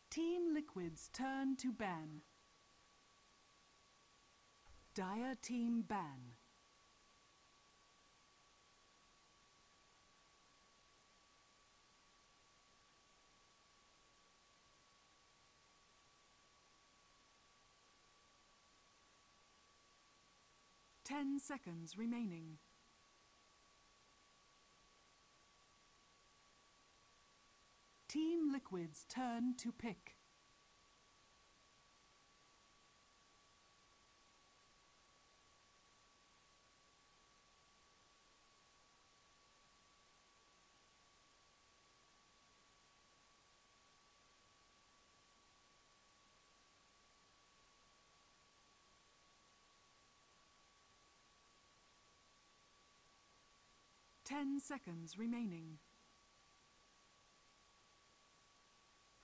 Team Liquid's turn to ban. Dire Team ban. Ten seconds remaining. Team Liquid's turn to pick. Ten seconds remaining.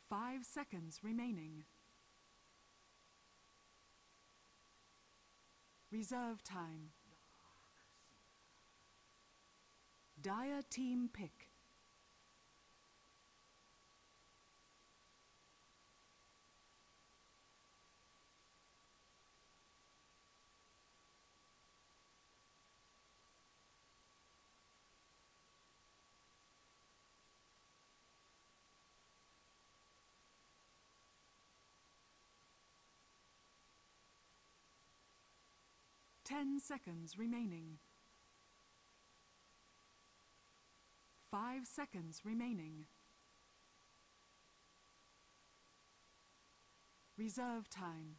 5 seconds remaining. Reserve time. Dire Team pick. Ten seconds remaining. 5 seconds remaining. Reserve time.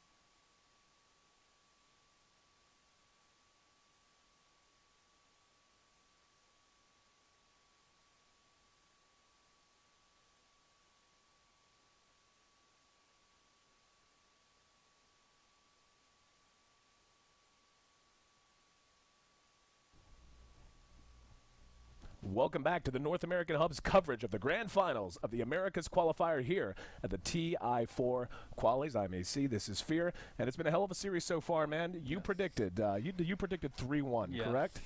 Welcome back to the North American Hub's coverage of the Grand Finals of the Americas Qualifier here at the TI4 Qualies. I'm AC, this is Fear, and it's been a hell of a series so far, man. You predicted, you predicted 3-1, correct?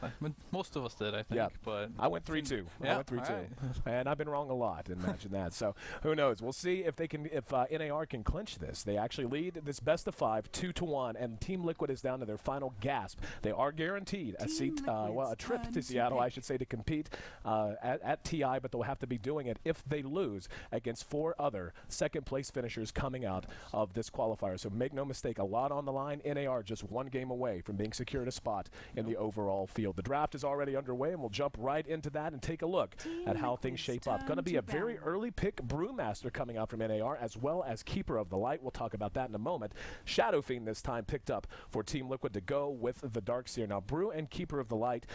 Most of us did, I think. Yeah, but I went 3-2. Yeah, I went 3-2, right. and I've been wrong a lot. Imagine that. So who knows? We'll see if they can, if NAR can clinch this. They actually lead this best of 5, 2-1, and Team Liquid is down to their final gasp. They are guaranteed a seat, well, a trip to Seattle, I should say, to compete at TI, but they'll have to be doing it if they lose against 4 other second-place finishers coming out of this qualifier. So make no mistake, a lot on the line. NAR just 1 game away from being secured a spot in the overall field. The draft is already underway, and we'll jump right into that and take a look at how things shape up. Going to be a very early pick Brewmaster coming out from NAR, as well as Keeper of the Light. We'll talk about that in a moment. Shadow Fiend this time picked up for Team Liquid to go with the Darkseer. Now, Brew and Keeper of the Light,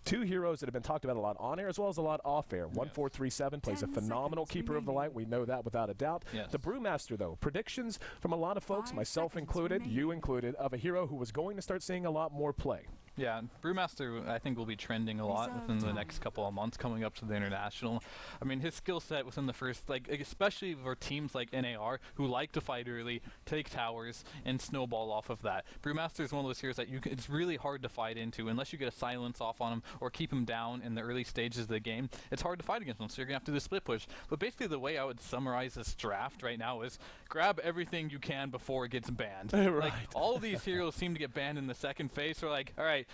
2 heroes that have been talked about a lot on air as well as a lot off air. 1437 plays a phenomenal Keeper of the Light. We know that without a doubt. Yes. The Brewmaster, though, predictions from a lot of folks, myself included, you included, of a hero who was going to start seeing a lot more play. Yeah, Brewmaster, I think, will be trending a lot within the next couple of months coming up to the International. I mean, his skill set within the first, like, especially for teams like NAR, who like to fight early, take towers, and snowball off of that. Brewmaster is one of those heroes that it's really hard to fight into unless you get a silence off on him or keep him down in the early stages of the game. It's hard to fight against him, so you're going to have to do the split push. But basically, the way I would summarize this draft right now is grab everything you can before it gets banned. Right. Like, all of these heroes seem to get banned in the second phase, so we're like, all right,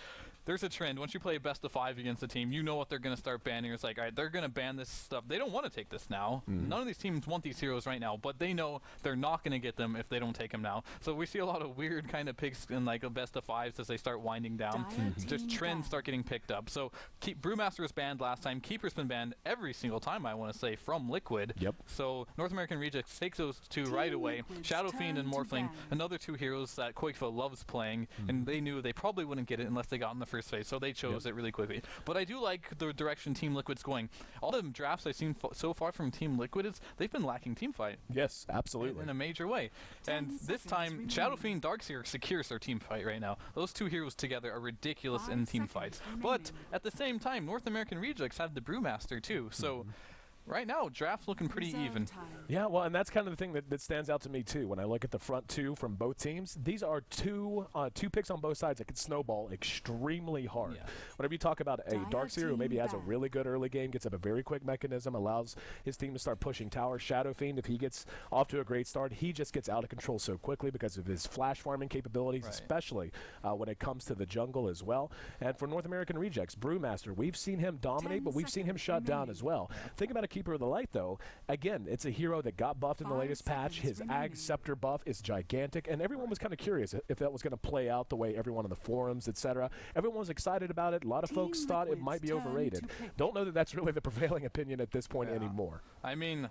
there's a trend. Once you play best of 5 against a team, you know what they're going to start banning. It's like, all right, they're going to ban this stuff. They don't want to take this now. None of these teams want these heroes right now, but they know they're not going to get them if they don't take them now. So we see a lot of weird kind of picks in like a best of 5s as they start winding down. Just trends start getting picked up. So Brewmaster was banned last time. Keeper's been banned every single time, I want to say, from Liquid. Yep. So North American Rejects takes those 2 right away. Shadow Fiend and Morphling, another 2 heroes that Quakeful loves playing, and they knew they probably wouldn't get it unless they got in the first phase, so they chose it really quickly. But I do like the direction Team Liquid's going. All the drafts I've seen so far from Team Liquid is they've been lacking team fight. Yes, absolutely. In a major way. And this time, Shadow Fiend Darkseer secures their team fight right now. Those 2 heroes together are ridiculous in team fights. But at the same time, North American Rejects have the Brewmaster too. So right now, draft's looking pretty Reserve even. time. Yeah, well, and that's kind of the thing that stands out to me too when I look at the front two from both teams. These are two picks on both sides that can snowball extremely hard. Yeah. Whenever you talk about a Dire Darkseer who maybe team has a back. really good early game, gets up a very quick mechanism, allows his team to start pushing tower. Shadow Fiend, if he gets off to a great start, he just gets out of control so quickly because of his flash farming capabilities, Right. especially when it comes to the jungle as well. And for North American Rejects, Brewmaster, we've seen him dominate, 10 but we've seen him seconds shut down remaining. as well. Think about a Keeper of the Light, though. Again, it's a hero that got buffed in the 5 latest patch. seconds His Ag remaining. Scepter buff is gigantic, and everyone was kind of curious if that was going to play out the way everyone on the forums, etc. Everyone was excited about it. A lot of Team folks thought it Liquid's might be turn overrated. to pick. Don't know that that's really the prevailing opinion at this point Yeah. anymore. I mean,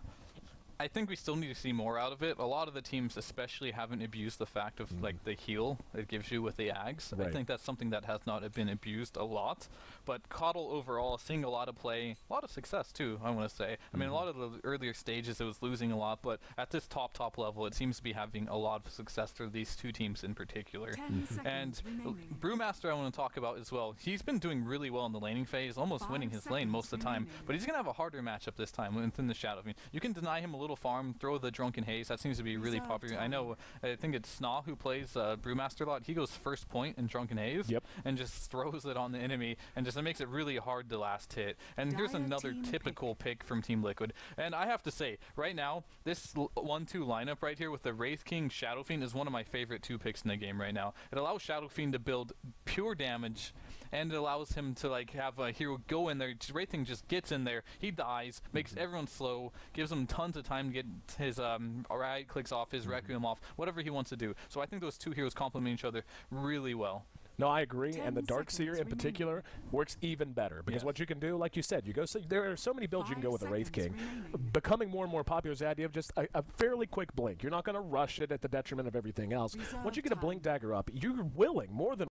I think we still need to see more out of it. A lot of the teams especially haven't abused the fact of like the heal it gives you with the Ags. I Right. think that's something that has not been abused a lot. But Coddle overall seeing a lot of play, a lot of success too, I want to say. I mean, a lot of the earlier stages it was losing a lot, but at this top level it seems to be having a lot of success for these two teams in particular. 10 And seconds remaining. Brewmaster I want to talk about as well. He's been doing really well in the laning phase, almost 5 winning his lane most of the time. seconds But he's going to have a harder matchup this time within the Shadow. I mean, you can deny him a little farm, throw the Drunken Haze. That seems to be really Reserve popular. I time. know, I think it's Snaw who plays Brewmaster a lot. He goes first point in Drunken Haze Yep. and just throws it on the enemy and just it makes it really hard to last hit. And here's Dire another team typical pick from Team Liquid. And I have to say, right now, this 1-2 lineup right here with the Wraith King Shadow Fiend is one of my favorite 2 picks in the game right now. It allows Shadow Fiend to build pure damage, and it allows him to like have a hero go in there. Wraith King just gets in there, he dies, makes everyone slow, gives him tons of time to get his right clicks off, his Requiem off, whatever he wants to do. So I think those 2 heroes complement each other really well. No, I agree, and the 10 Darkseer seconds in particular works even better because Yes. what you can do, like you said, there are so many builds you can go 5 with the Wraith King. seconds remaining. Becoming more and more popular is the idea of just a fairly quick blink. You're not going to rush it at the detriment of everything else. Reserve Once you get a blink dagger up, you're willing, more than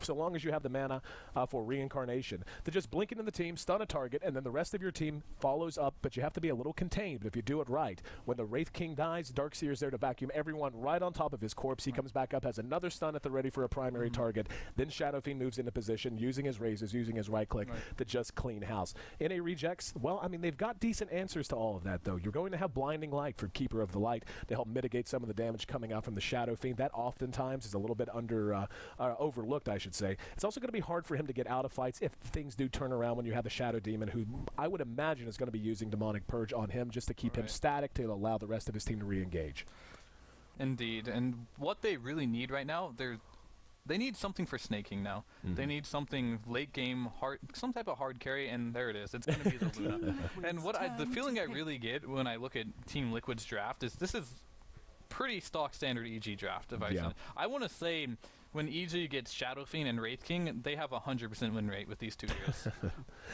so long as you have the mana for reincarnation, to just blink into the team, stun a target, and then the rest of your team follows up, but you have to be a little contained. But if you do it right, when the Wraith King dies, Darkseer's there to vacuum everyone right on top of his corpse. He comes back up, has another stun at the ready for a primary target, then Shadow Fiend moves into position, using his raises, using his right click to just clean house. NA Rejects, well, I mean, they've got decent answers to all of that, though. You're going to have Blinding Light for Keeper of the Light to help mitigate some of the damage coming out from the Shadow Fiend. That oftentimes is a little bit overlooked, I should say. It's also going to be hard for him to get out of fights if things do turn around when you have the Shadow Demon, who I would imagine is going to be using Demonic Purge on him just to keep him Right. static to allow the rest of his team to re-engage. Indeed, and what they really need right now, they need something for snaking now. They need something late game hard, some type of hard carry, and there it is. It's going to be the Luna. Team And Liquid's the turn feeling to I pick. really get when I look at Team Liquid's draft is this is pretty stock standard EG draft. If Yeah. I want to say when EG gets Shadow Fiend and Wraith King, they have a 100% win rate with these 2 heroes.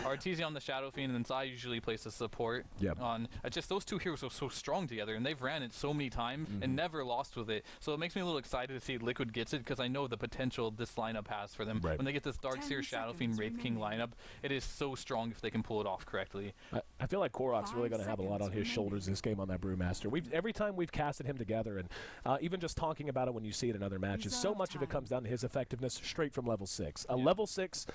Arteezy on the Shadow Fiend, and then Zai usually plays the support Yep. on. Just those 2 heroes are so strong together, and they've ran it so many times and never lost with it. So it makes me a little excited to see Liquid gets it because I know the potential this lineup has for them. Right. When they get this 10 Darkseer, Shadow Fiend, seconds Wraith King remaining. lineup, it is so strong if they can pull it off correctly. I feel like Korok's really 5 going to have a lot on seconds his shoulders remaining. this game on that Brewmaster. Every time we've casted him together, and even just talking about it when you see it in other matches, so Reserve much of it time. comes down to his effectiveness straight from level 6. A level 6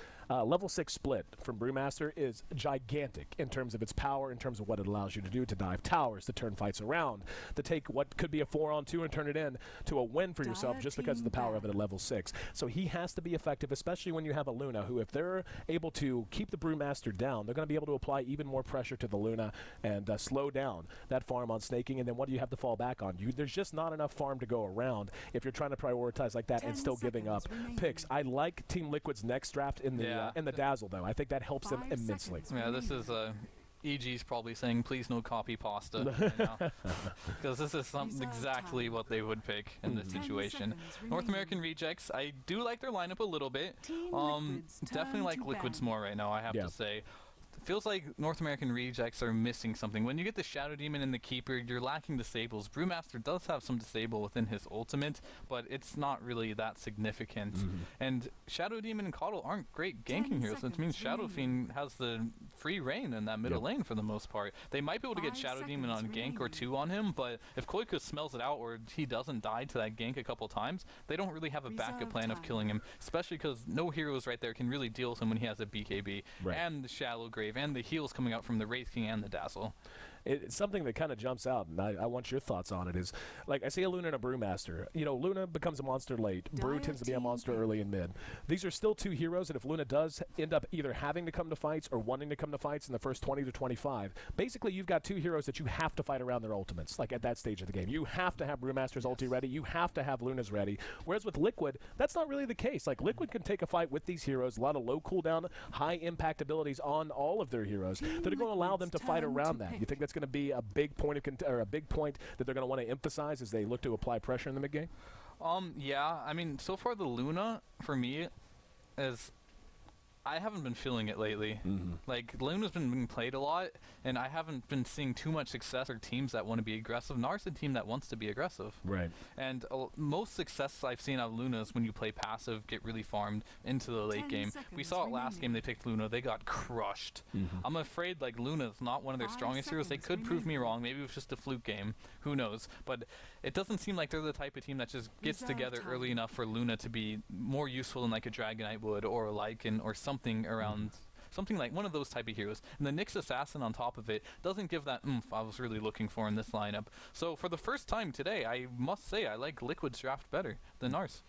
split from Brewmaster is gigantic in terms of its power, in terms of what it allows you to do, to dive towers, to turn fights around, to take what could be a 4-on-2 and turn it in to a win for yourself Dire just because of the team power of it back. at level 6. So he has to be effective, especially when you have a Luna, who if they're able to keep the Brewmaster down, they're going to be able to apply even more pressure to the Luna and slow down that farm on snaking. And then what do you have to fall back on? There's just not enough farm to go around if you're trying to prioritize like that and 10 still giving up seconds remaining. picks. I like Team Liquid's next draft in the Dazzle, though. I think that helps them 5 immensely. seconds Yeah, this is EG's probably saying, please no copy pasta right now. Because this is Reserve exactly time. what they would pick in this 10 situation. seconds North remaining. American Rejects, I do like their lineup a little bit. Team Liquid's Definitely turn like to Liquids ban. more right now, I have Yeah. to say. Feels like North American Rejects are missing something. When you get the Shadow Demon and the Keeper, you're lacking disables. Brewmaster does have some disable within his ultimate, but it's not really that significant. And Shadow Demon and Coddle aren't great 10 ganking heroes, which means seconds Shadow remaining. Fiend has the free reign in that middle lane for the most part. They might be able to get 5 Shadow Demon on seconds gank or remaining. 2 on him, but if Koika smells it out or he doesn't die to that gank a couple times, they don't really have a backup Reserve plan of time. killing him, especially because no heroes right there can really deal with him when he has a BKB, Right. and the Shallow Grave, and the heals coming out from the Wraith King and the Dazzle. It's something that kind of jumps out, and I want your thoughts on it. Is like I see a Luna and a Brewmaster. You know, Luna becomes a monster late. Brew Dire tends to be a team monster pick. early and mid. These are still two heroes that if Luna does end up either having to come to fights or wanting to come to fights in the first 20 to 25, basically you've got two heroes that you have to fight around their ultimates, like at that stage of the game. You have to have Brewmaster's ulti ready. You have to have Luna's ready. Whereas with Liquid, that's not really the case. Like Liquid can take a fight with these heroes, a lot of low cooldown, high impact abilities on all of their heroes Team that are going to allow them Liquid's to fight turn around to that. You pick. think that's going to be a big point of or a big point that they're going to want to emphasize as they look to apply pressure in the mid game? Yeah, I mean, so far the Luna, for me, is... I haven't been feeling it lately. Like, Luna's been being played a lot, and I haven't been seeing too much success or teams that want to be aggressive. Nar's a team that wants to be aggressive. Right. And most success I've seen out of Luna is when you play passive, get really farmed into the late 10 game. We seconds saw it last remaining. game, they picked Luna, they got crushed. I'm afraid like Luna is not one of their 5 strongest heroes. They seconds could prove me remaining. wrong, maybe it was just a fluke game, who knows. But it doesn't seem like they're the type of team that just gets Reserve together time. early enough for Luna to be more useful than like a Dragonite would, or a Lycan, or something around... Something like one of those type of heroes. And the Nyx Assassin on top of it doesn't give that oomph I was really looking for in this lineup. So for the first time today, I must say I like Liquid's draft better than ours.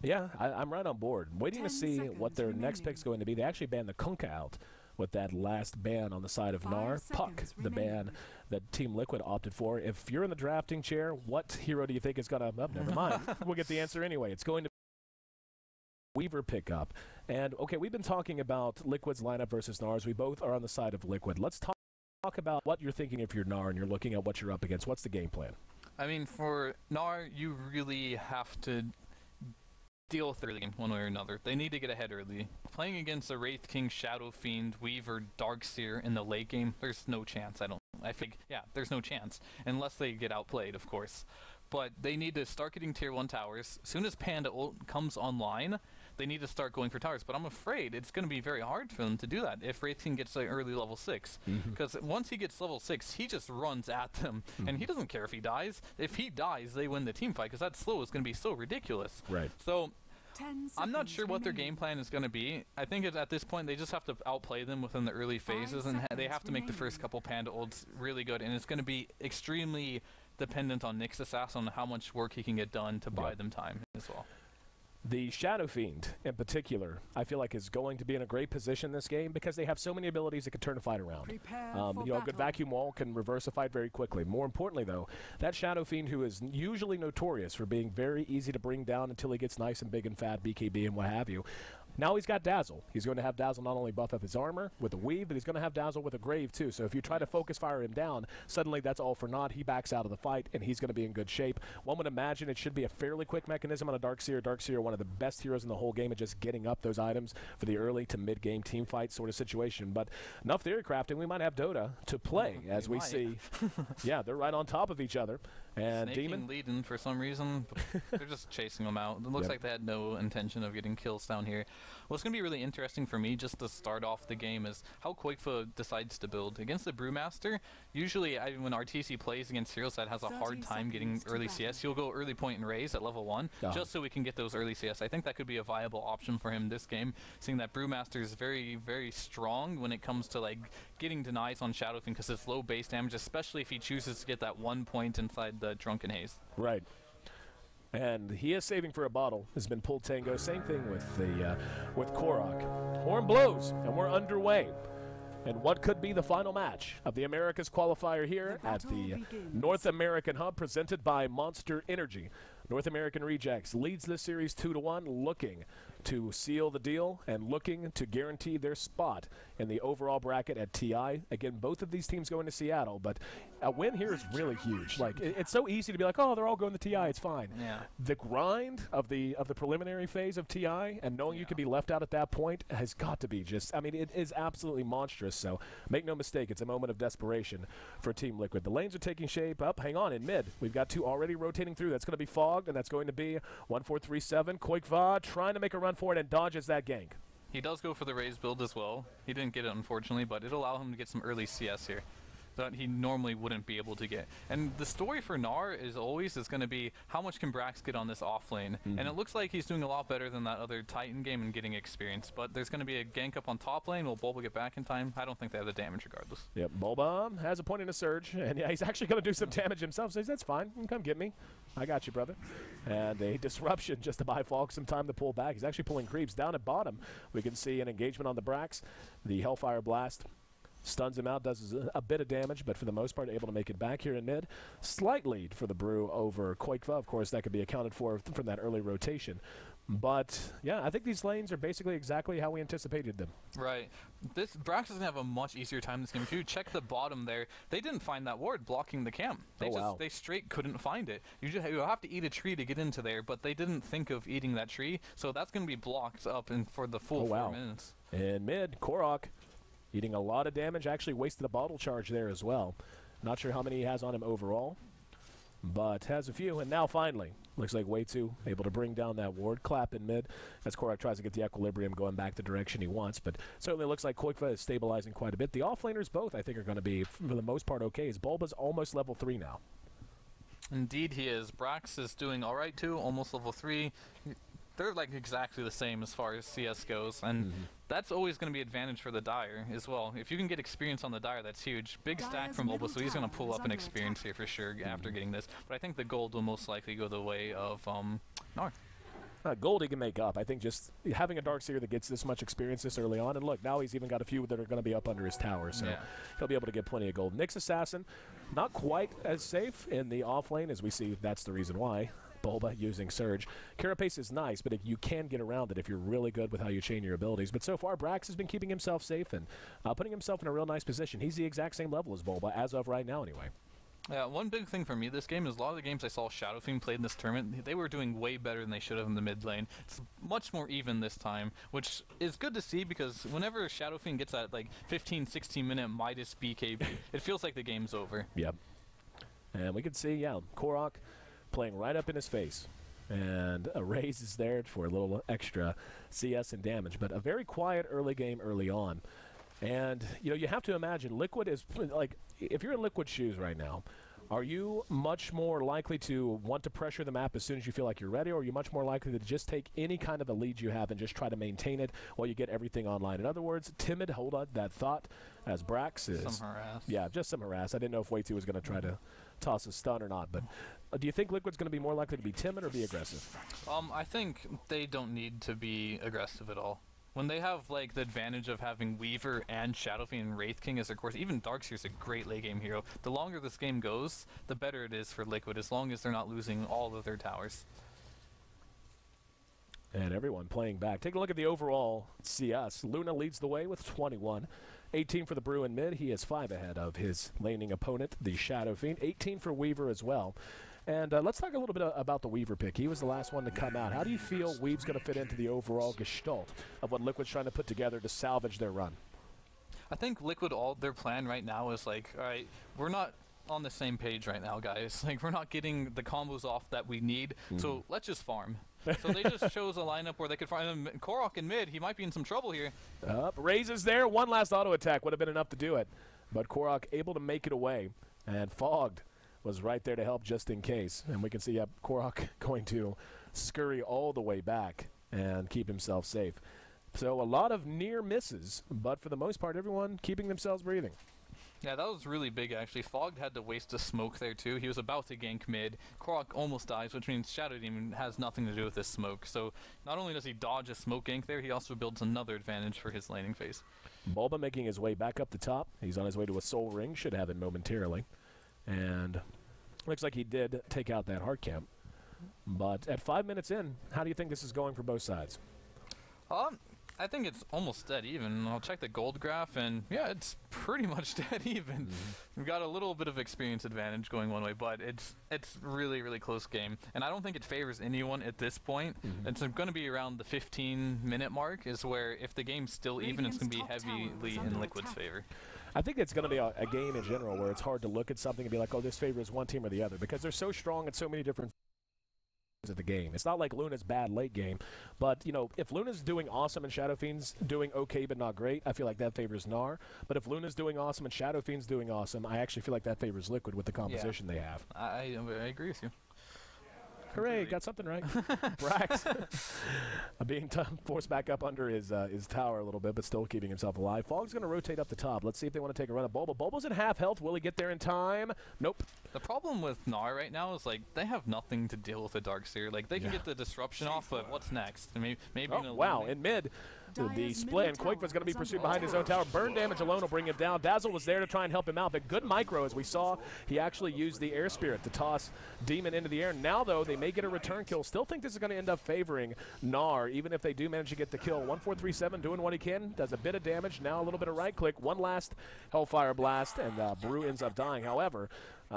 Yeah, I'm right on board. Waiting to 10 see what seconds their next remaining. pick's going to be. They actually banned the Kunkka out with that last ban on the side of 5 Gnar. Puck, seconds the ban remaining. that Team Liquid opted for. If you're in the drafting chair, what hero do you think is going to... Oh, never mind. We'll get the answer anyway. It's going to Weaver pickup. And, okay, we've been talking about Liquid's lineup versus Gnar's. We both are on the side of Liquid. Let's talk about what you're thinking if you're Gnar and you're looking at what you're up against. What's the game plan? I mean, for Gnar, you really have to deal with the early game one way or another. They need to get ahead early. Playing against a Wraith King, Shadow Fiend, Weaver, Darkseer in the late game, there's no chance. I think, yeah, there's no chance. Unless they get outplayed, of course. But they need to start getting tier 1 towers. As soon as Panda comes online, they need to start going for towers. But I'm afraid it's going to be very hard for them to do that if Wraith King gets like early level 6. Because once he gets level 6, he just runs at them. And he doesn't care if he dies. If he dies, they win the team fight because that slow is going to be so ridiculous. Right. So 10 I'm not seconds sure what their remaining. game plan is going to be. I think at this point they just have to outplay them within the early 5 phases, and they seconds have to make the first remaining. couple Panda ults really good. And it's going to be extremely dependent on Nyx Assassin on how much work he can get done to buy Right. them time as well. The Shadow Fiend, in particular, I feel like is going to be in a great position this game because they have so many abilities that can turn a fight around. Prepare You for know, a good battle. vacuum wall can reverse a fight very quickly. More importantly, though, that Shadow Fiend, who is usually notorious for being very easy to bring down until he gets nice and big and fat, BKB and what have you, now he's got Dazzle. He's going to have Dazzle not only buff up his armor with a weave, but he's going to have Dazzle with a grave too. So if you try to focus fire him down, suddenly that's all for naught. He backs out of the fight, and he's going to be in good shape. One would imagine it should be a fairly quick mechanism on a Darkseer. Darkseer, one of the best heroes in the whole game at just getting up those items for the early to mid-game team fight sort of situation. But enough theory crafting, we might have Dota to play as we might. see. Yeah, they're right on top of each other. And Snaking Demon, leading for some reason, but they're just chasing them out. It looks Yep. like they had no intention of getting kills down here. What's going to be really interesting for me just to start off the game is how Quakefa decides to build. Against the Brewmaster, usually when RTC plays against heroes that has a 30 hard time getting seconds to early battle. CS, he'll go early point and raise at level 1, just so we can get those early CS. I think that could be a viable option for him this game, seeing that Brewmaster is very, very strong when it comes to like getting denies on Shadow Fiend because it's low base damage, especially if he chooses to get that 1 point inside the Drunken Haze. right. And he is saving for a bottle. Has been pulled tango. Same thing with Korok. Horn blows, and we're underway. And what could be the final match of the Americas qualifier here The at battle the begins. North American Hub, presented by Monster Energy. North American Rejects leads this series 2-1, looking to seal the deal and looking to guarantee their spot in the overall bracket at TI. Again, both of these teams going to Seattle, but a win here is really huge. Like it's so easy to be like, oh, they're all going to TI, it's fine. Yeah. The grind of the preliminary phase of TI and knowing you could be left out at that point has got to be just, I mean, it is absolutely monstrous. So make no mistake, it's a moment of desperation for Team Liquid. The lanes are taking shape up. Hang on, in mid, we've got two already rotating through. That's going to be Fogged, and that's going to be 1437. Koikva trying to make a run for it and dodges that gank. He does go for the Raze build as well. He didn't get it, unfortunately, but it'll allow him to get some early CS here that he normally wouldn't be able to get. And the story for Gnar is going to be how much can Brax get on this off lane. And it looks like he's doing a lot better than that other Titan game and getting experience. But there's going to be a gank up on top lane. Will Bulba get back in time? I don't think they have the damage regardless. Yep, Bulba has a point in a surge, and yeah, he's actually going to do some damage himself. So that's fine. You can come get me. I got you, brother. And a disruption just to buy Falk some time to pull back. He's actually pulling creeps down at bottom. We can see an engagement on the Brax. The Hellfire Blast stuns him out, does a bit of damage, but for the most part able to make it back here in mid. Slight lead for the Brew over Koikva. Of course, that could be accounted for from that early rotation. But, yeah, I think these lanes are basically exactly how we anticipated them. Right. This Brax is going to have a much easier time this game. If you check the bottom there, they didn't find that ward blocking the camp. They straight couldn't find it. You have to eat a tree to get into there, but they didn't think of eating that tree, so that's going to be blocked up for the full 4 minutes. In mid, Korok eating a lot of damage, actually wasted a bottle charge there as well. Not sure how many he has on him overall, but has a few. And now finally, looks like Way2 able to bring down that ward. Clap in mid as Korok tries to get the equilibrium going back the direction he wants. But certainly looks like Koikva is stabilizing quite a bit. The offlaners both, I think, are going to be, for the most part, okay, as Bulba's almost level 3 now. Indeed he is. Brax is doing all right too, almost level 3. They're like exactly the same as far as CS goes, and that's always going to be advantage for the Dire as well. If you can get experience on the Dire, that's huge. Big stack from Bulba, so he's going to pull up an experience here for sure after getting this. But I think the gold will most likely go the way of Gnar. Gold he can make up. I think just having a Darkseer that gets this much experience this early on, and look, now he's even got a few that are going to be up under his tower, so he'll be able to get plenty of gold. Nyx Assassin, not quite as safe in the off lane as we see. That's the reason why. Bulba using Surge. Carapace is nice, but you can get around it if you're really good with how you chain your abilities. But so far, Brax has been keeping himself safe and putting himself in a real nice position. He's the exact same level as Bulba, as of right now anyway. Yeah, one big thing for me this game is a lot of the games I saw Shadow Fiend played in this tournament, they were doing way better than they should have in the mid lane. It's much more even this time, which is good to see because whenever Shadow Fiend gets that like 15, 16-minute Midas BKB, it feels like the game's over. Yep. And we can see, yeah, Korok playing right up in his face. And a Raze is there for a little extra CS and damage, but a very quiet early game early on. And, you know, you have to imagine Liquid is, like, if you're in Liquid shoes right now, are you much more likely to want to pressure the map as soon as you feel like you're ready, or are you much more likely to just take any kind of a lead you have and just try to maintain it while you get everything online? In other words, timid, hold on, that thought, as Brax is. Some harass. Yeah, just some harass. I didn't know if Way2 was going to try to toss a stun or not, but do you think Liquid's going to be more likely to be timid or be aggressive? I think they don't need to be aggressive at all. When they have like the advantage of having Weaver and Shadow Fiend and Wraith King as their course, even Darkseer's a great late game hero. The longer this game goes, the better it is for Liquid, as long as they're not losing all of their towers. And everyone playing back. Take a look at the overall CS. Luna leads the way with 21. 18 for the Brew in mid. He is 5 ahead of his laning opponent, the Shadow Fiend. 18 for Weaver as well. And let's talk a little bit about the Weaver pick. He was the last one to come out. How do you feel Weave's going to fit into the overall gestalt of what Liquid's trying to put together to salvage their run? I think Liquid, all their plan right now is like, all right, we're not on the same page right now, guys. Like, we're not getting the combos off that we need, so let's just farm. So they just chose a lineup where they could find him. Korok in mid, he might be in some trouble here. Raises there. One last auto attack would have been enough to do it. But Korok able to make it away. And Fogged was right there to help just in case. And we can see Korok going to scurry all the way back and keep himself safe. So a lot of near misses, but for the most part, everyone keeping themselves breathing. Yeah, that was really big, actually. Fogged had to waste a smoke there, too. He was about to gank mid. Korok almost dies, which means Shadow Demon has nothing to do with this smoke. So not only does he dodge a smoke gank there, he also builds another advantage for his laning phase. Bulba making his way back up the top. He's on his way to a soul ring. Should have it momentarily. And looks like he did take out that heart camp. But at 5 minutes in, how do you think this is going for both sides? I think it's almost dead even. I'll check the gold graph, and yeah, it's pretty much dead even. We've got a little bit of experience advantage going one way, but it's really, really close game. And I don't think it favors anyone at this point. It's going to be around the 15-minute mark is where if the game's still even, it's going to be heavily in Liquid's favor. I think it's going to be a game in general where it's hard to look at something and be like, oh, this favors one team or the other, because they're so strong at so many different of the game. It's not like Luna's bad late game, but you know, if Luna's doing awesome and Shadow Fiend's doing okay but not great, I feel like that favors Gnar. But if Luna's doing awesome and Shadow Fiend's doing awesome, I actually feel like that favors Liquid with the composition they have. I agree with you. Hooray, got something right. Brax being forced back up under his tower a little bit, but still keeping himself alive. Fog's going to rotate up the top. Let's see if they want to take a run at Bulba. Bulba's at half health. Will he get there in time? Nope. The problem with Gnar right now is, like, they have nothing to deal with the Darkseer. Like, they can get the disruption off, but what's next? Maybe wow, in mid. The split, and Quake's going to be pursued behind his own tower. Burn damage alone will bring him down. Dazzle was there to try and help him out, but good micro, as we saw. He actually used the Air Spirit to toss Demon into the air. Now, though, they may get a return kill. Still think this is going to end up favoring Gnar, even if they do manage to get the kill. 1437 doing what he can, does a bit of damage. Now a little bit of right click. One last Hellfire Blast, and Brew ends up dying. However,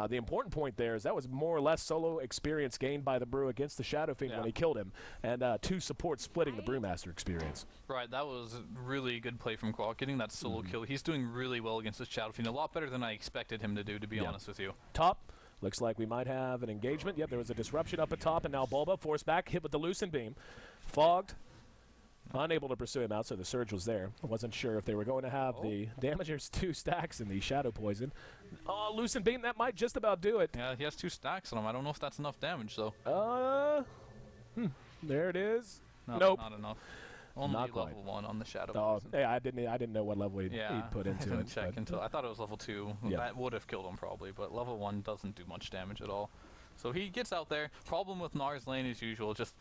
the important point there is that was more or less solo experience gained by the Brew against the Shadow Fiend when he killed him, and 2 supports splitting the Brewmaster experience. Right, that was really good play from Quack, getting that solo kill. He's doing really well against the Shadow Fiend, a lot better than I expected him to do, to be honest with you. Top. Looks like we might have an engagement. Yep, there was a disruption up at top, and now Bulba forced back, hit with the Lucent Beam. Fogged. Unable to pursue him out, so the surge was there. I wasn't sure if they were going to have the damage. There's 2 stacks in the Shadow Poison. Oh, Lucent Beam, that might just about do it. Yeah, he has 2 stacks on him. I don't know if that's enough damage, though. There it is. No, nope. Not enough. Only not level 1 on the Shadow Poison. Yeah, I didn't know what level he'd put into I didn't it. check until I thought it was level 2. That would have killed him probably, but level 1 doesn't do much damage at all. So he gets out there. Problem with Gnar's lane as usual, just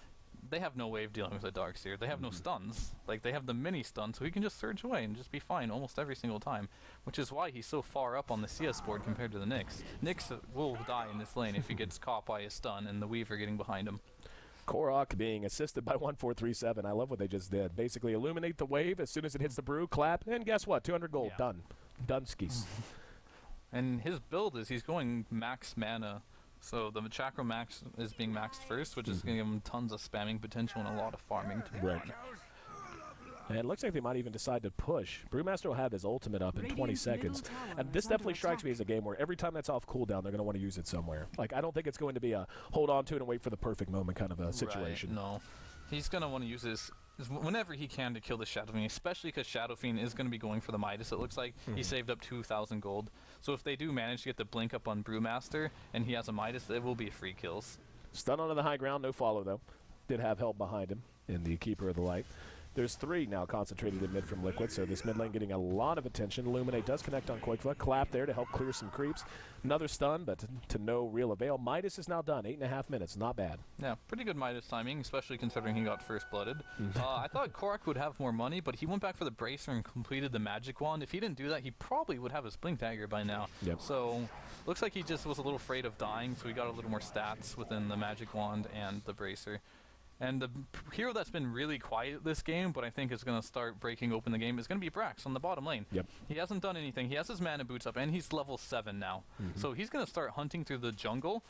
they have no way of dealing with the Darkseer. They have no stuns. Like, they have the mini stun, so he can just surge away and just be fine almost every single time, which is why he's so far up on the CS board compared to the Nyx. Nyx will die in this lane if he gets caught by a stun and the Weaver getting behind him. Korok being assisted by 1437. I love what they just did. Basically illuminate the wave as soon as it hits the Brew, clap, and guess what? 200 gold. Done. Done skis. And his build is he's going max mana. So the Chakra Max is being maxed first, which is going to give him tons of spamming potential and a lot of farming to be done. And it looks like they might even decide to push. Brewmaster will have his ultimate up in 20 seconds. And this definitely strikes me as a game where every time that's off cooldown, they're going to want to use it somewhere. Like, I don't think it's going to be a hold on to it and wait for the perfect moment kind of a situation. Right, no. He's going to want to use this whenever he can to kill the Shadow Fiend, especially because Shadow Fiend is going to be going for the Midas, it looks like. He saved up 2,000 gold. So if they do manage to get the blink up on Brewmaster and he has a Midas, it will be free kills. Stun onto the high ground, no follow though. Did have help behind him in the Keeper of the Light. There's 3 now concentrated in mid from Liquid, so this mid lane getting a lot of attention. Illuminate does connect on Quakefoot. Clap there to help clear some creeps. Another stun, but to no real avail. Midas is now done. 8.5 minutes. Not bad. Yeah, pretty good Midas timing, especially considering he got first blooded. I thought Korok would have more money, but he went back for the Bracer and completed the Magic Wand. If he didn't do that, he probably would have his Blink Dagger by now. So, looks like he just was a little afraid of dying, so he got a little more stats within the Magic Wand and the Bracer. And the hero that's been really quiet this game, but I think is going to start breaking open the game, is going to be Brax on the bottom lane. He hasn't done anything. He has his mana boots up, and he's level 7 now. So he's going to start hunting through the jungle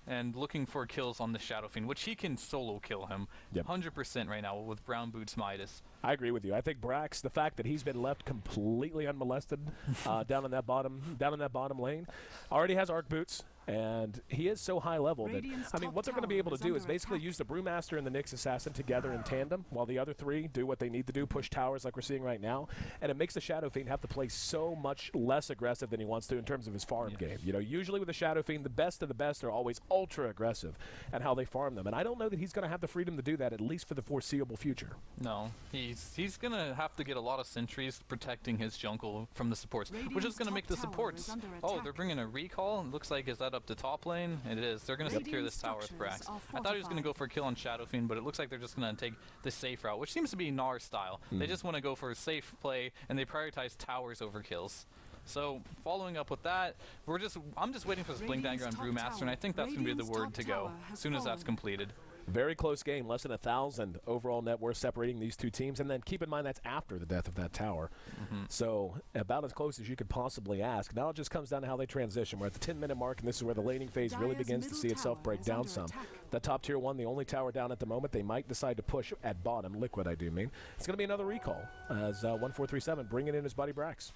and looking for kills on the Shadow Fiend, which he can solo kill him 100% right now with Brown Boots Midas. I agree with you. I think Brax, the fact that he's been left completely unmolested down in that bottom lane, already has Arc Boots. And he is so high level that, I mean, what they're going to be able to do is basically use the Brewmaster and the Nyx Assassin together in tandem, while the other 3 do what they need to do, push towers like we're seeing right now. And it makes the Shadow Fiend have to play so much less aggressive than he wants to in terms of his farm game. You know, usually with the Shadow Fiend, the best of the best are always ultra aggressive and how they farm them. And I don't know that he's going to have the freedom to do that, at least for the foreseeable future. No, he's going to have to get a lot of sentries protecting his jungle from the supports, which is going to make the supports. Oh, they're bringing a recall. It looks like, is that up to top lane? It is. They're going to secure this tower with Brax. I thought he was going to go for a kill on Shadow Fiend, but it looks like they're just going to take the safe route, which seems to be Gnar style. They just want to go for a safe play, and they prioritize towers over kills. So, following up with that, I'm just waiting for this Blink Dagger on Brewmaster, and I think that's going to be the word to go as soon as that's completed. Very close game, less than 1,000 overall net worth separating these 2 teams, and then keep in mind that's after the death of that tower. So about as close as you could possibly ask. Now it just comes down to how they transition. We're at the 10-minute mark, and this is where the laning phase really begins to see itself break down some. The top tier 1, the only tower down at the moment, they might decide to push at bottom, Liquid I do mean. It's going to be another recall as 1437 bringing in his buddy Brax.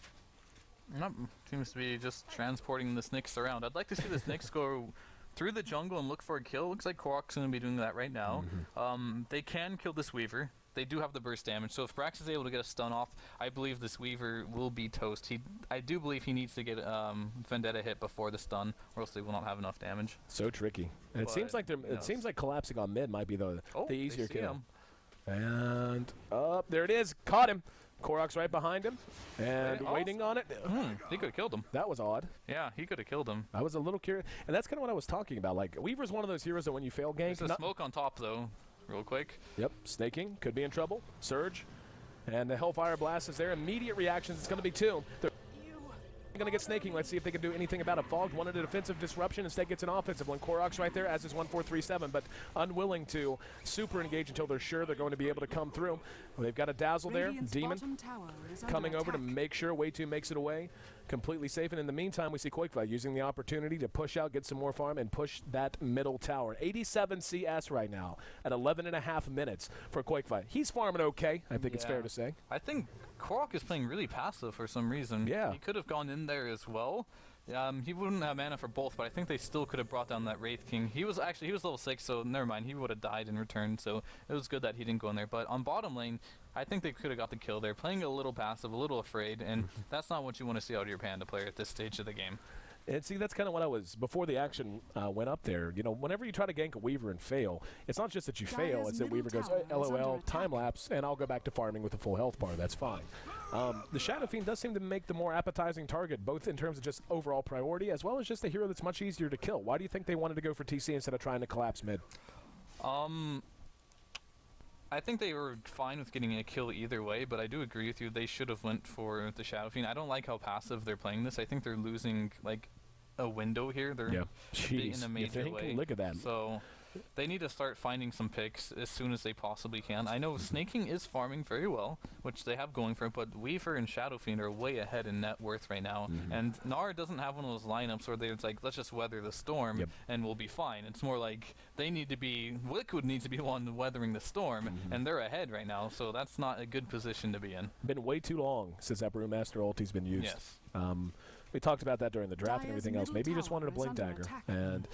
Nope, seems to be just transporting this Nyx around. I'd like to see this Nyx go through the jungle and look for a kill. Looks like Korok's going to be doing that right now. They can kill this Weaver. They do have the burst damage, so if Brax is able to get a stun off, I believe this Weaver will be toast. I do believe he needs to get Vendetta hit before the stun, or else they will not have enough damage. So tricky. And it seems like collapsing on mid might be the easier kill. And up there it is. Caught him. Korok's right behind him and waiting on it. He could have killed him. That was odd. Yeah, he could have killed him. I was a little curious, and that's kind of what I was talking about. Like, Weaver's one of those heroes that when you fail gank, there's a smoke on top though. Real quick. Yep, snaking, could be in trouble. Surge, and the Hellfire Blast is there. Immediate reactions, it's going to be 2. They're going to get snaking. Let's see if they can do anything about it. Fogged wanted a defensive disruption, instead gets an offensive one. Korok's right there, as is 1437, but unwilling to super engage until they're sure they're going to be able to come through. Well, they've got a Dazzle there. Demon coming over to make sure Way2 makes it away. Completely safe, and in the meantime, we see QuakeFi using the opportunity to push out, get some more farm, and push that middle tower. 87 CS right now at 11.5 minutes for QuakeFi. He's farming okay, I think it's fair to say. I think Korok is playing really passive for some reason. Yeah. He could have gone in there as well. He wouldn't have mana for both, but I think they still could have brought down that Wraith King. He was level 6, so never mind. He would have died in return, so it was good that he didn't go in there. But on bottom lane, I think they could have got the kill there. Playing a little passive, a little afraid, and that's not what you want to see out of your Panda player at this stage of the game. And see, that's kind of what I was, before the action went up there, you know, whenever you try to gank a Weaver and fail, it's not just that you fail, it's that Weaver goes, LOL, time lapse, and I'll go back to farming with a full health bar, that's fine. The Shadow Fiend does seem to make the more appetizing target, both in terms of just overall priority, as well as just a hero that's much easier to kill. Why do you think they wanted to go for TC instead of trying to collapse mid? I think they were fine with getting a kill either way, but I do agree with you. They should have went for the Shadow Fiend. I don't like how passive they're playing this. I think they're losing, like, a window here. They're in a major way. Look at that. So they need to start finding some picks as soon as they possibly can. I know Snaking is farming very well, which they have going for it, but Weaver and Shadow Fiend are way ahead in net worth right now. And Gnar doesn't have one of those lineups where they're like, let's just weather the storm and we'll be fine. It's more like they need to be, Liquid needs to be the one weathering the storm, and they're ahead right now, so that's not a good position to be in. Been way too long since that Brewmaster ulti's been used. Yes. We talked about that during the draft and everything else. Maybe he just wanted a Blink Dagger. And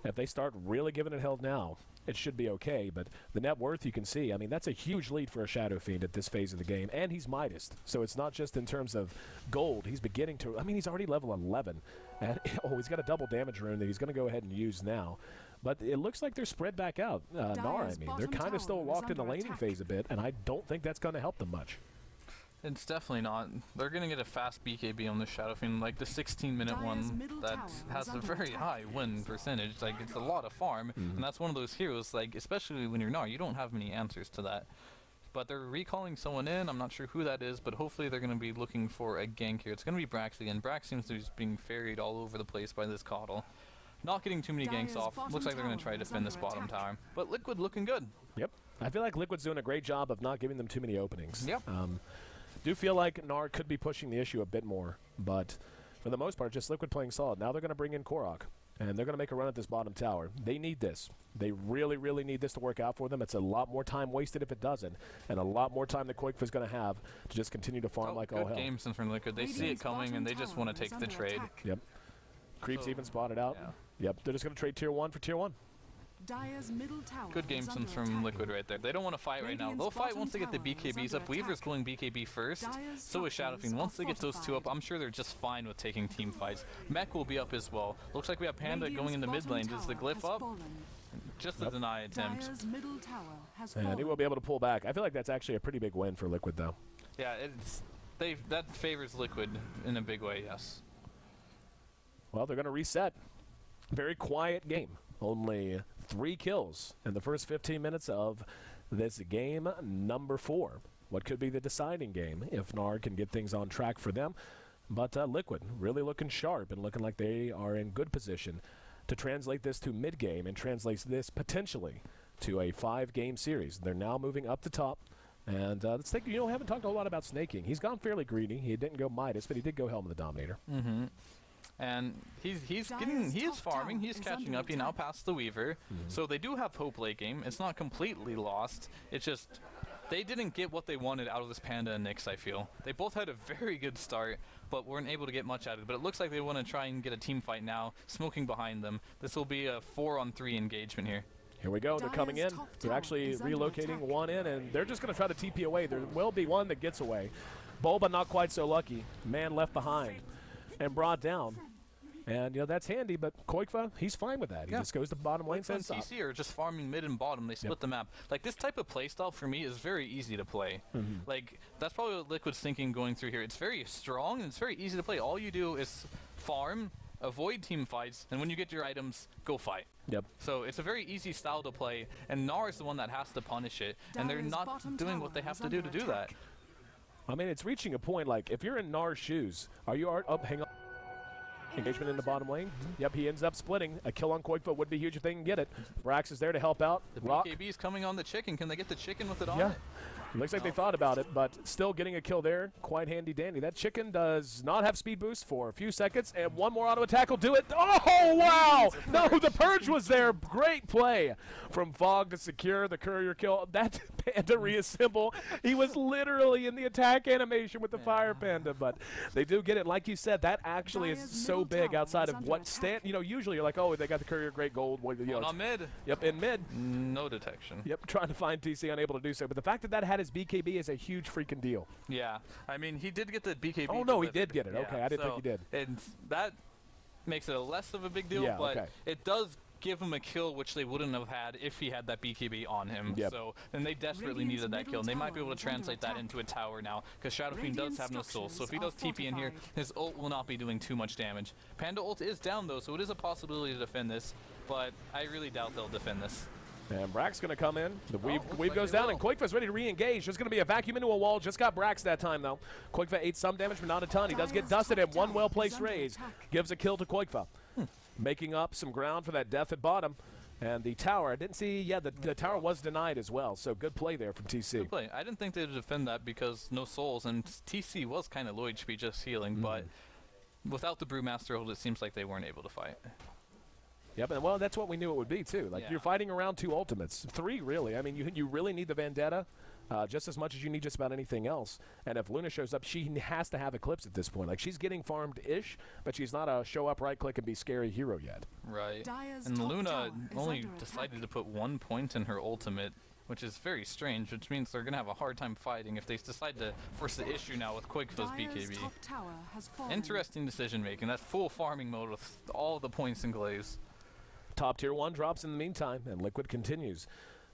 if they start really giving it hell now, it should be okay. But the net worth you can see, I mean, that's a huge lead for a Shadow Fiend at this phase of the game. And he's Midas. So it's not just in terms of gold. He's beginning to, I mean, he's already level 11. And he's got a double damage rune that he's going to go ahead and use now. But it looks like they're spread back out. Gnar, I mean, they're kind of still locked in the laning phase a bit. And I don't think that's going to help them much. It's definitely not. They're going to get a fast BKB on the Shadow Fiend, like the 16-minute one that has a very high win percentage. Like, it's a lot of farm, and that's one of those heroes, like, especially when you're Gnar, you don't have many answers to that. But they're recalling someone in. I'm not sure who that is, but hopefully they're going to be looking for a gank here. It's going to be Brax again. Brax seems to be being ferried all over the place by this Coddle. Not getting too many ganks off. Looks like they're going to try to defend this bottom tower. But Liquid looking good. Yep. I feel like Liquid's doing a great job of not giving them too many openings. Yep. Do feel like Gnar could be pushing the issue a bit more, but for the most part, just Liquid playing solid. Now they're going to bring in Korok, and they're going to make a run at this bottom tower. They need this. They really, really need this to work out for them. It's a lot more time wasted if it doesn't, and a lot more time that QuakeFi is going to have to just continue to farm like all hell. Good games from Liquid. They see it coming, and they just want to take the trade. Yep. Creeps even spotted out. Yeah. Yep. They're just going to trade tier 1 for tier 1. Good game from Liquid right there. They don't want to fight right now. They'll fight once they get the BKBs up. Weaver's going BKB first, so is Shadow Fiend. Once they get those two up, I'm sure they're just fine with taking team fights. Mech will be up as well. Looks like we have Panda going in the mid lane. Does the glyph up? Just a deny attempt. And he will be able to pull back. I feel like that's actually a pretty big win for Liquid, though. Yeah, that favors Liquid in a big way, yes. Well, they're going to reset. Very quiet game. Only 3 kills in the first 15 minutes of this game number 4. What could be the deciding game if Gnar can get things on track for them. But Liquid really looking sharp and looking like they are in good position to translate this to mid-game and translate this potentially to a 5-game series. They're now moving up the top. And let's take, we haven't talked a lot about snaking. He's gone fairly greedy. He didn't go Midas, but he did go Helm of the Dominator. And he is farming, he's catching up, he now passed the Weaver. So they do have hope late game. It's not completely lost. It's just they didn't get what they wanted out of this Panda and Nyx, I feel. They both had a very good start, but weren't able to get much out of it. But it looks like they want to try and get a team fight now, smoking behind them. This will be a 4-on-3 engagement here. Here we go. They're coming in. They're actually relocating one in, and they're just going to try to TP away. There will be one that gets away. Bulba not quite so lucky. Man left behind and brought down. And, you know, that's handy, but Koikva, he's fine with that. He just goes to bottom lane, Koikva and sends up. TC are just farming mid and bottom. They split the map. Like, this type of playstyle for me is very easy to play. Like, that's probably what Liquid's thinking going through here. It's very strong, and it's very easy to play. All you do is farm, avoid team fights, and when you get your items, go fight. Yep. So it's a very easy style to play, and Gnar is the one that has to punish it, and they're not doing what they have to do that. I mean, it's reaching a point, like, if you're in Gnar's shoes, are you up, hang on. Engagement in the bottom lane. Yep, he ends up splitting. A kill on Koikva would be huge if they can get it. Brax is there to help out. The Rock. BKB is coming on the chicken. Can they get the chicken with it on Yeah. it? Looks like they thought about it, but still getting a kill there. Quite handy dandy. That chicken does not have speed boost for a few seconds, and one more auto attack will do it. Oh, wow! No, the Purge was there. Great play from Fog to secure the courier kill. That Panda reassemble. He was literally in the attack animation with the Fire Panda, but they do get it. Like you said, that actually is so big outside of what stand. You know, usually you're like, oh, they got the courier great gold. Well, you know, on mid. Yep, in mid. No detection. Yep, trying to find TC, unable to do so. But the fact that that had his BKB is a huge freaking deal. Yeah, I mean, he did get the BKB. Oh, no, he delivered. did get it. Yeah, Okay, I didn't think he did. And that makes it a less of a big deal, Yeah, but okay. it does give him a kill, which they wouldn't have had if he had that BKB on him. Yep. So, and they desperately Radiant's needed that kill, and they might be able to middle tower is translate under that attack. into a tower now, because Shadow Fiend does Radiant have no soul. So if he does structures TP in here, are his ult will not be doing too much damage. Panda ult is down, though, so it is a possibility to defend this, but I really doubt they'll defend this. And Brax going to come in. The weave like goes they down, will. and Koikva's ready to re-engage. There's going to be a vacuum into a wall. Just got Brax that time, though. Koikva ate some damage, but not a ton. He does get Dire's dusted, top and one tower well-placed is under raise attack. gives a kill to Koikva. Making up some ground for that death at bottom. And the tower, I didn't see, yeah, the tower was denied as well. So good play there from TC. Good play. I didn't think they'd defend that because no souls, and TC was kind of low HP just healing, but without the Brewmaster ult, it seems like they weren't able to fight. Yep, and well, that's what we knew it would be, too. Like, Yeah. you're fighting around 2 ultimates. 3, really. I mean, you really need the Vendetta just as much as you need just about anything else. And if Luna shows up, she has to have Eclipse at this point. Like, she's getting farmed-ish, but she's not a show-up, right-click, and be scary hero yet. Right. Dire's And top Luna tower is only under decided attack. to put 1 point in her ultimate, which is very strange, which means they're going to have a hard time fighting if they decide to force the issue now with Koikva's Dire's BKB. top tower has fallen. Interesting decision making. That's full farming mode with all the points in Glaze. Top tier 1 drops in the meantime, and Liquid continues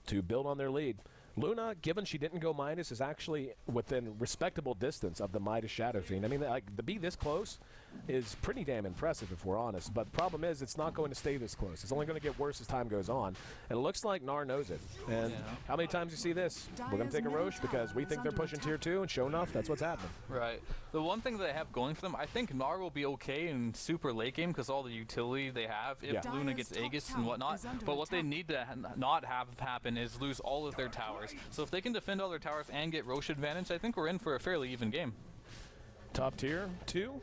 to build on their lead. Luna, given she didn't go Midas, is actually within respectable distance of the Midas Shadow Fiend. I mean, like, to be this close is pretty damn impressive, if we're honest. But the problem is, it's not going to stay this close. It's only going to get worse as time goes on. And it looks like Gnar knows it. And Yeah. how many times you see this? We're going to take a Roche because we think they're pushing tier 2, and sure enough, that's what's happening. Right. The one thing that they have going for them, I think Gnar will be okay in super late game because all the utility they have if Yeah. Luna Dire's gets top Aegis tower and whatnot. is under But what they attack. need to not have happen is lose all of their towers. So if they can defend all their towers and get Roche advantage, I think we're in for a fairly even game. Top tier 2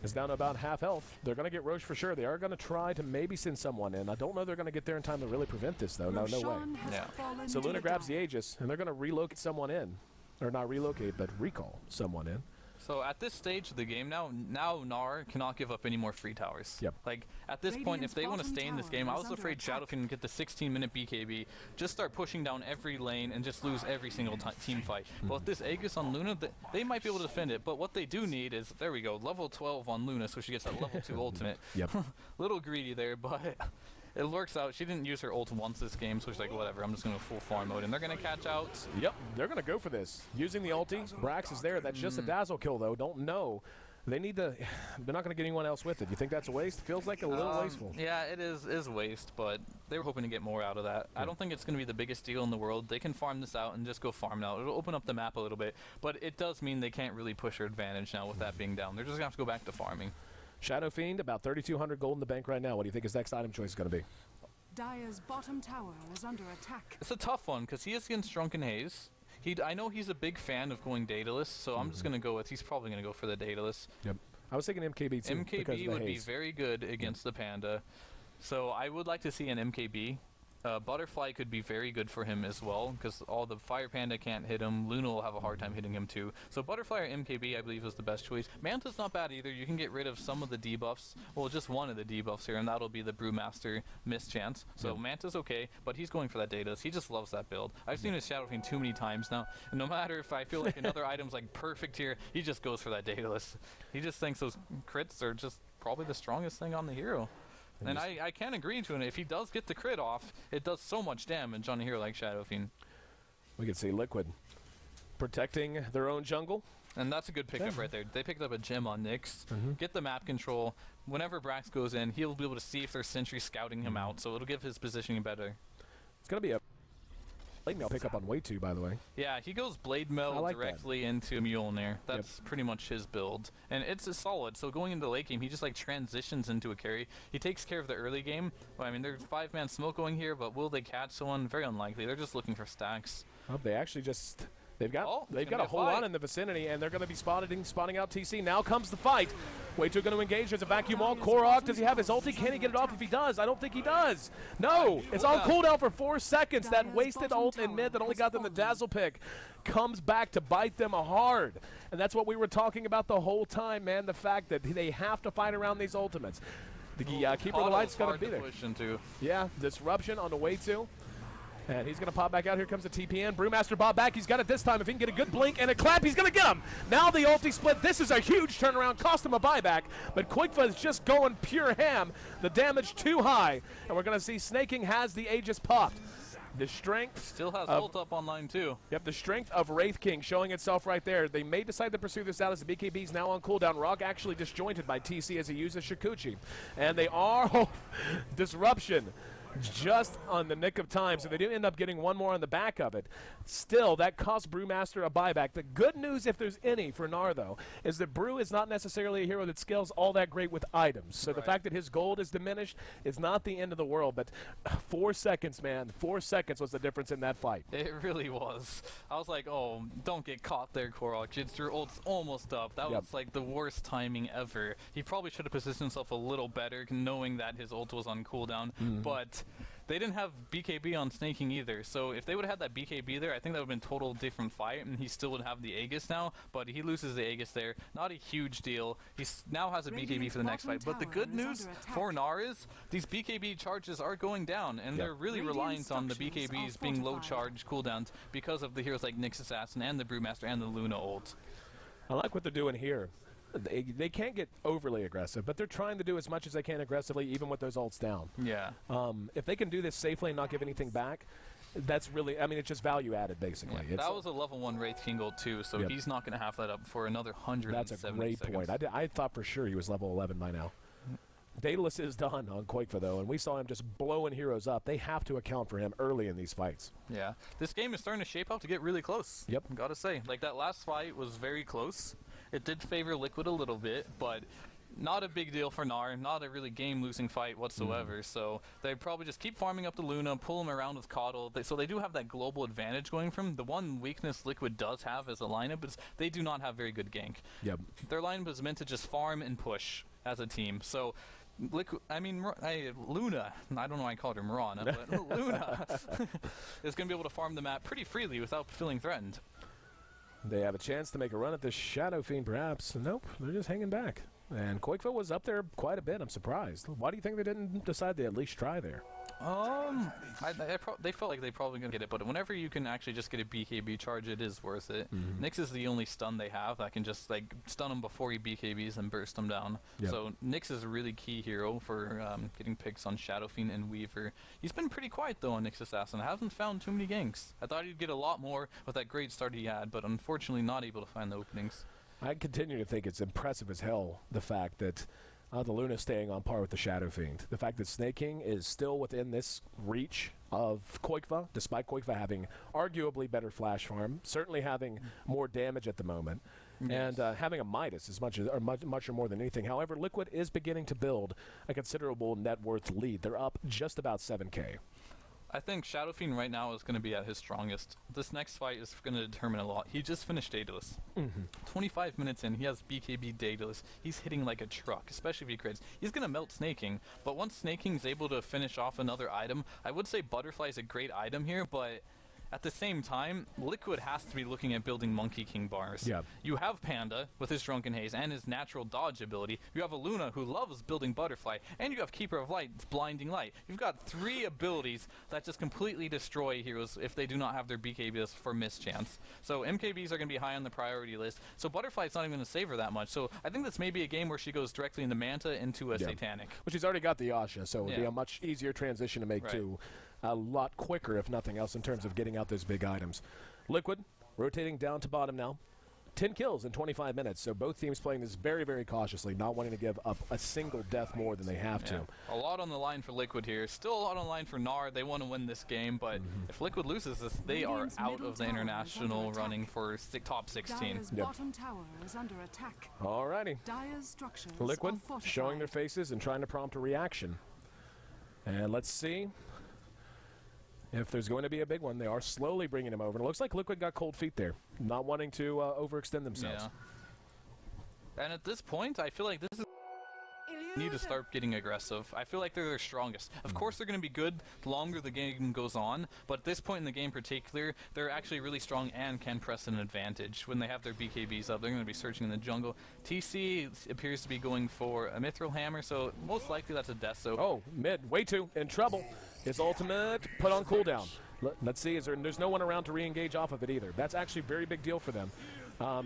is down to about half health. They're going to get Roche for sure. They are going to try to maybe send someone in. I don't know they're going to get there in time to really prevent this, though. No way. Roshan has Yeah. fallen So to Luna the grabs the dark. Aegis, and they're going to relocate someone in. Or not relocate, but recall someone in. So at this stage of the game now Gnar cannot give up any more free towers. Yep. Like at this point, if Radiant's they want to bottom stay in this tower game, I is was under afraid Shadow attack. can get the 16-minute BKB, just start pushing down every lane and just lose every single team fight. But with this Aegis on Luna, they might be able to defend it. But what they do need is, there we go, level 12 on Luna, so she gets that level 2 ultimate. Yep. Little greedy there, but it works out. She didn't use her ult once this game, so she's like, whatever, I'm just going to full farm mode. And they're going to catch out. Yep, they're going to go for this. Using the ulti, Brax is there. That's just a dazzle kill, though. Don't know. They need to. They're not going to get anyone else with it. You think that's a waste? Feels like a little wasteful. Yeah, it is waste, but they were hoping to get more out of that. I don't think it's going to be the biggest deal in the world. They can farm this out and just go farm now. It'll open up the map a little bit, but it does mean they can't really push their advantage now with that being down. They're just going to have to go back to farming. Shadow Fiend, about 3,200 gold in the bank right now. What do you think his next item choice is going to be? Dire's bottom tower is under attack. It's a tough one because he is against Drunken Haze. I know he's a big fan of going Daedalus, so I'm just going to go with, he's probably going to go for the Daedalus. Yep. I was thinking MKB too. because of MKB the would be haze. very good against the Panda. So I would like to see an MKB. Butterfly could be very good for him as well, because all the Fire Panda can't hit him. Luna will have a hard time hitting him too. So Butterfly or MKB, I believe, is the best choice. Manta's not bad either. You can get rid of some of the debuffs. Well, just one of the debuffs here, and that'll be the Brewmaster mischance. So Manta's okay, but he's going for that Daedalus. He just loves that build. I've seen his Shadow Fiend too many times now, and no matter if I feel like another item's like perfect here, he just goes for that Daedalus. He just thinks those crits are just probably the strongest thing on the hero. And I can agree to it. If he does get the crit off, it does so much damage on a hero like Shadow Fiend. We can see Liquid protecting their own jungle. And that's a good pickup right there. They picked up a gem on Nyx. Get the map control. Whenever Brax goes in, he'll be able to see if there's sentry scouting him out, so it'll give his positioning better. It's going to be a Blade Mail pickup on Way 2, by the way. Yeah, he goes Blade Mail directly into Mjolnir. That's pretty much his build. And it's a solid, so going into the late game, he just like transitions into a carry. He takes care of the early game. Well, I mean, there's 5-man smoke going here, but will they catch someone? Very unlikely. They're just looking for stacks. Oh, they actually just... They've got a whole lot in the vicinity, and they're going to be spotting out TC. Now comes the fight. Way 2 going to engage. There's a vacuum wall. Korok, does he have his ulti? Can he get it off? If he does, I don't think he does. No, it's on cooldown for 4 seconds. That wasted ult in mid that only got them the dazzle pick comes back to bite them hard. And that's what we were talking about the whole time, man. The fact that they have to fight around these ultimates. The Keeper of the Light's going to be there. Yeah, disruption on the Way 2. And he's going to pop back out. Here comes the TPN. Brewmaster Bob back. He's got it this time. If he can get a good blink and a clap, he's going to get him. Now the ulti split. This is a huge turnaround. Cost him a buyback. But Quickfa is just going pure ham. The damage too high. And we're going to see Snaking has the Aegis popped. The strength still has ult up online too. Yep, the strength of Wraith King showing itself right there. They may decide to pursue this out as the BKB's now on cooldown. Rock actually disjointed by TC as he uses Shikuchi. And they are disruption. Just on the nick of time, so they do end up getting one more on the back of it. Still, that cost Brewmaster a buyback. The good news, if there's any, for Gnar, though, is that Brew is not necessarily a hero that scales all that great with items. So the fact that his gold is diminished is not the end of the world. But 4 seconds, man. 4 seconds was the difference in that fight. It really was. I was like, oh, don't get caught there, Korok. Your ult's almost up. That was like the worst timing ever. He probably should have positioned himself a little better, knowing that his ult was on cooldown. But they didn't have BKB on Snaking either, so if they would have had that BKB there, I think that would have been a total different fight, and he still would have the Aegis now, but he loses the Aegis there. Not a huge deal. He now has a BKB for the next fight, but the good news for Gnar is these BKB charges are going down, and they're really reliant on the BKBs being low charge cooldowns because of the heroes like Nyx Assassin and the Brewmaster and the Luna ult. I like what they're doing here. They can't get overly aggressive, but they're trying to do as much as they can aggressively, even with those ults down. Yeah. If they can do this safely and not give anything back, that's really, I mean, it's just value added, basically. Yeah, that was a level 1 Wraith King ult too, so he's not going to have that up for another 170 That's a great seconds. point. I thought for sure he was level 11 by now. Daedalus is done on Quickfa, though, and we saw him just blowing heroes up. They have to account for him early in these fights. Yeah. This game is starting to shape up to get really close. Yep. Gotta say. Like, that last fight was very close. It did favor Liquid a little bit, but not a big deal for Gnar. Not a really game-losing fight whatsoever. So they probably just keep farming up the Luna, pull him around with Coddle. So they do have that global advantage going from. The one weakness Liquid does have as a lineup is they do not have very good gank. Yep. Their lineup is meant to just farm and push as a team. So Luna, I don't know why I called her Mirana, but Luna is going to be able to farm the map pretty freely without feeling threatened. They have a chance to make a run at this Shadow Fiend, perhaps. Nope, they're just hanging back. And Quickfa was up there quite a bit. I'm surprised. Why do you think they didn't decide to at least try there? They felt like they probably gonna get it, but whenever you can actually just get a BKB charge, it is worth it. Nyx is the only stun they have that can just like stun him before he BKBs and burst him down. So Nyx is a really key hero for getting picks on Shadow Fiend and Weaver. He's been pretty quiet though on Nyx Assassin. I haven't found too many ganks. I thought he'd get a lot more with that great start he had, but unfortunately not able to find the openings. I continue to think it's impressive as hell, the fact that the Luna staying on par with the Shadow Fiend. The fact that Snaking is still within this reach of Quickfa, despite Quickfa having arguably better flash farm, certainly having more damage at the moment, and having a Midas as much or more than anything. However, Liquid is beginning to build a considerable net worth lead. They're up just about 7K. I think Shadow Fiend right now is going to be at his strongest. This next fight is going to determine a lot. He just finished Daedalus. 25 minutes in, he has BKB Daedalus. He's hitting like a truck, especially if he crits. He's going to melt Snaking, but once Snaking is able to finish off another item, I would say Butterfly is a great item here, but at the same time, Liquid has to be looking at building Monkey King bars. Yeah. You have Panda with his Drunken Haze and his natural dodge ability. You have a Luna who loves building Butterfly, and you have Keeper of Light, Blinding Light. You've got 3 abilities that just completely destroy heroes if they do not have their BKBs for mischance. So MKBs are going to be high on the priority list. So Butterfly's not even going to save her that much. So I think this may be a game where she goes directly into Manta into a Satanic. But she's already got the Asha, so it would be a much easier transition to make too. A lot quicker, if nothing else, in terms of getting out those big items. Liquid rotating down to bottom now. 10 kills in 25 minutes, so both teams playing this very, very cautiously, not wanting to give up a single death more than they have to. A lot on the line for Liquid here. Still a lot on the line for Gnar. They want to win this game, but if Liquid loses this, they are out of the international running for top 16. Dire's bottom tower is under attack. Alrighty. Dire's structures Liquid are fortified. showing their faces and trying to prompt a reaction. And let's see if there's going to be a big one. They are slowly bringing him over. And it looks like Liquid got cold feet there, not wanting to overextend themselves. Yeah. And at this point, I feel like this is need to start getting aggressive. I feel like they're their strongest. Of course, they're going to be good the longer the game goes on, but at this point in the game in particular, they're actually really strong and can press an advantage. When they have their BKBs up, they're going to be searching in the jungle. TC appears to be going for a Mithril Hammer, so most likely that's a Death Soap. Oh, mid, way too in trouble. His ultimate put on cooldown. Let's see, there's no one around to re-engage off of it either. That's actually a very big deal for them.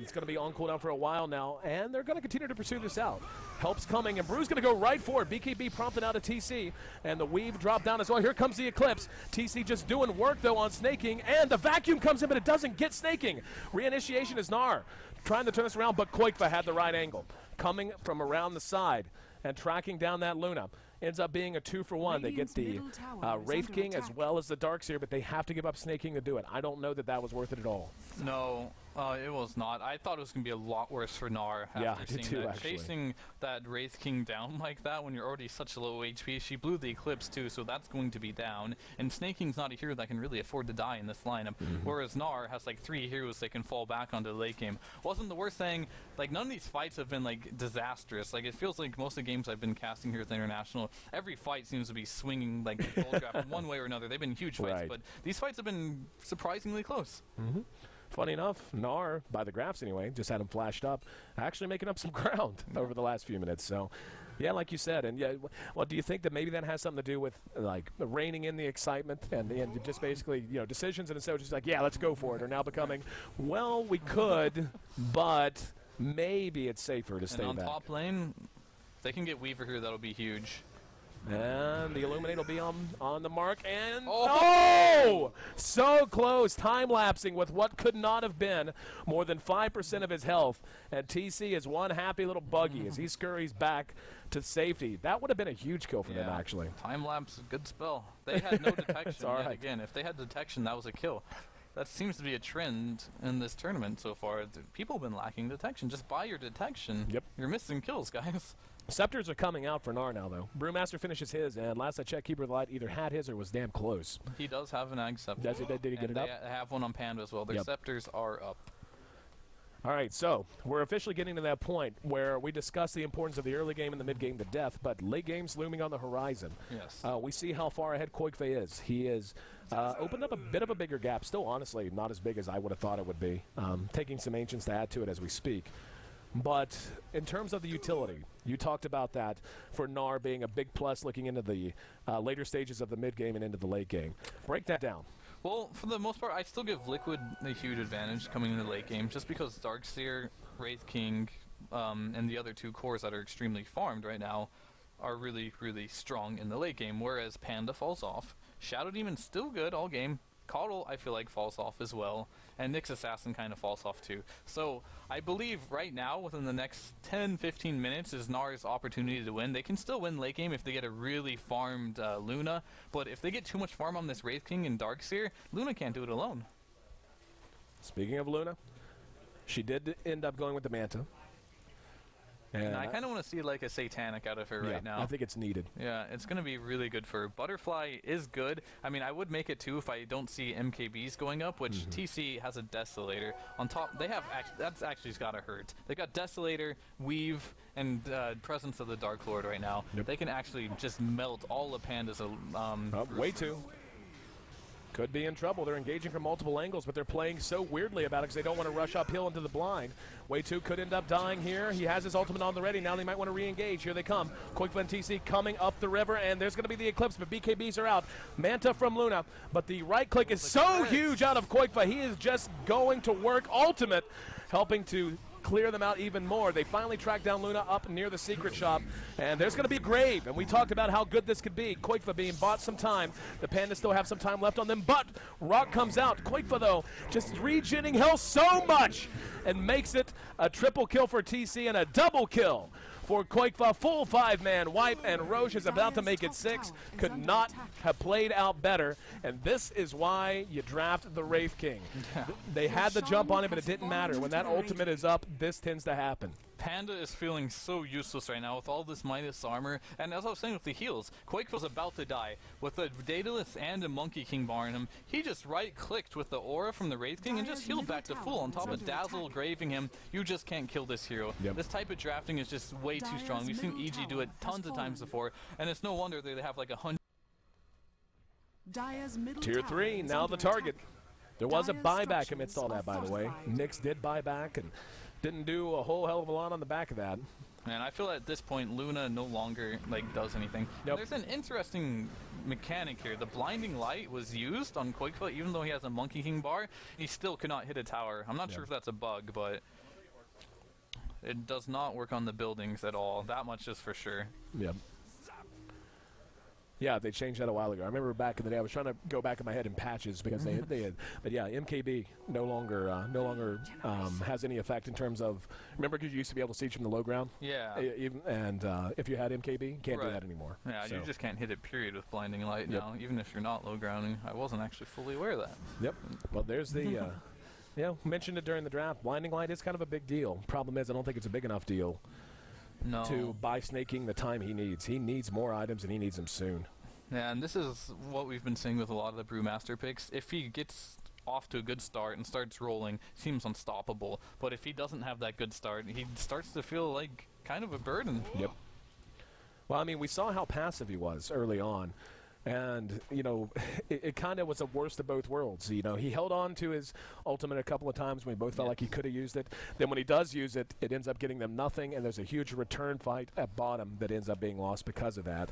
It's going to be on cooldown for a while now, and they're going to continue to pursue this out. Help's coming, and Brew's going to go right for it. BKB prompted out of TC, and the weave dropped down as well. Here comes the Eclipse. TC just doing work, though, on Snaking, and the vacuum comes in, but it doesn't get Snaking. Reinitiation is Gnar trying to turn this around, but Koikva had the right angle. Coming from around the side and tracking down that Luna. Ends up being a 2-for-1. They get the Wraith King as well as the Darkseer, but they have to give up Snaking to do it. I don't know that that was worth it at all. No, it was not. I thought it was going to be a lot worse for Gnar after seeing that. Actually. Chasing that Wraith King down like that when you're already such low HP. She blew the Eclipse too, so that's going to be down. And Snaking's not a hero that can really afford to die in this lineup, whereas Gnar has like 3 heroes they can fall back onto the late game. Wasn't the worst thing, like none of these fights have been like disastrous. Like it feels like most of the games I've been casting here at the International, every fight seems to be swinging like the gold draft one way or another. They've been huge fights, but these fights have been surprisingly close. Funny enough, Gnar, by the graphs anyway, just had him flashed up, actually making up some ground over the last few minutes. So, yeah, like you said, and yeah, well, do you think that maybe that has something to do with like reining in the excitement and just basically, you know, decisions and so just like, yeah, let's go for it, are now becoming, well, we could, but maybe it's safer to stay back. And on top lane, they can get Weaver here, that'll be huge. And the Illuminate will be on the mark, and oh! So close, time-lapsing with what could not have been more than 5% of his health, and TC is one happy little buggy as he scurries back to safety. That would have been a huge kill for them, actually. Time-lapse, good spell. They had no detection yet again. If they had detection, that was a kill. That seems to be a trend in this tournament so far. People have been lacking detection. Just buy your detection. Yep. You're missing kills, guys. Scepters are coming out for Gnar now, though. Brewmaster finishes his, and last I checked, Keeper of the Light either had his or was damn close. He does have an Ag Scepter. Did he get it up? They have one on Panda as well. Their scepters are up. All right, so we're officially getting to that point where we discuss the importance of the early game and the mid game to death, but late game's looming on the horizon. Yes. We see how far ahead Koikve is. He is opened up a bit of a bigger gap. Still, honestly, not as big as I would have thought it would be. Taking some Ancients to add to it as we speak. But in terms of the utility, you talked about that for Gnar being a big plus looking into the later stages of the mid game and into the late game. Break that down. Well, for the most part, I still give Liquid a huge advantage coming into the late game, just because Darkseer, Wraith King, and the other 2 cores that are extremely farmed right now are really, really strong in the late game, whereas Panda falls off. Shadow Demon's still good all game. Caudle, I feel like, falls off as well, and Nyx Assassin kind of falls off too. So I believe right now, within the next 10-15 minutes, is Gnar's opportunity to win. They can still win late game if they get a really farmed Luna, but if they get too much farm on this Wraith King and Darkseer, Luna can't do it alone. Speaking of Luna, she did end up going with the Manta. And I kind of want to see like a Satanic out of her yeah, right now. I think it's needed. Yeah, it's going to be really good for her. Butterfly is good. I mean, I would make it too if I don't see MKBs going up, which TC has a Desolator. On top, they have, that's actually got to hurt. They got Desolator, Weave, and Presence of the Dark Lord right now. Yep. They can actually just melt all the Pandas. Way too. Could be in trouble. They're engaging from multiple angles, but they're playing so weirdly about it because they don't want to rush uphill into the blind. Way2 could end up dying here. He has his ultimate on the ready. Now they might want to re-engage. Here they come. Koikva and TC coming up the river, and there's going to be the Eclipse, but BKBs are out. Manta from Luna, but the right click is so huge out of Koikva. He is just going to work ultimate, helping to clear them out even more. They finally track down Luna up near the secret shop, and there's going to be a grave, and we talked about how good this could be. Koikva being bought some time. The Pandas still have some time left on them, but Rock comes out. Koikva, though, just regenning health so much and makes it a triple kill for TC and a double kill for Koikva. Full 5-man wipe, and Roche is about to make it 6. Could not have played out better, and this is why you draft the Wraith King. They had the jump on him, but it didn't matter. When that ultimate is up, this tends to happen. Panda is feeling so useless right now with all this minus armor, and as I was saying with the heals, Koikva's about to die. With a Daedalus and a Monkey King bar in him, he just right-clicked with the aura from the Wraith King and just healed back to full. On top of Dazzle graving him, you just can't kill this hero. This type of drafting is just way too strong. We've seen EG do it tons of times before, and it's no wonder they have like 100. Tier 3, now the target. There was a buyback amidst all that, by the way. Nyx did buy back and didn't do a whole hell of a lot on the back of that. And I feel at this point Luna no longer like does anything. There's an interesting mechanic here. The blinding light was used on Koikva, even though he has a Monkey King bar, he still could not hit a tower. I'm not sure if that's a bug, but it does not work on the buildings at all. That much is for sure. Yep. Yeah, they changed that a while ago. I remember back in the day, I was trying to go back in my head in patches because they had. But yeah, MKB no longer has any effect in terms of. Remember, because you used to be able to siege from the low ground. Yeah. And if you had MKB, you can't do that anymore. Yeah, so. You just can't hit it. Period with blinding light now, even if you're not low grounding. I wasn't actually fully aware of that. Yep. Well, there's the. Mentioned it during the draft. Blinding light is kind of a big deal. Problem is, I don't think it's a big enough deal. No. To buy Sneyking the time he needs. He needs more items, and he needs them soon. Yeah, and this is what we've been seeing with a lot of the Brewmaster picks. If he gets off to a good start and starts rolling, seems unstoppable. But if he doesn't have that good start, he starts to feel like kind of a burden. Yep. Well, I mean, we saw how passive he was early on. And, it kind of was the worst of both worlds. He held on to his ultimate a couple of times when we both felt like he could have used it. Then when he does use it, it ends up getting them nothing, and there's a huge return fight at bottom that ends up being lost because of that.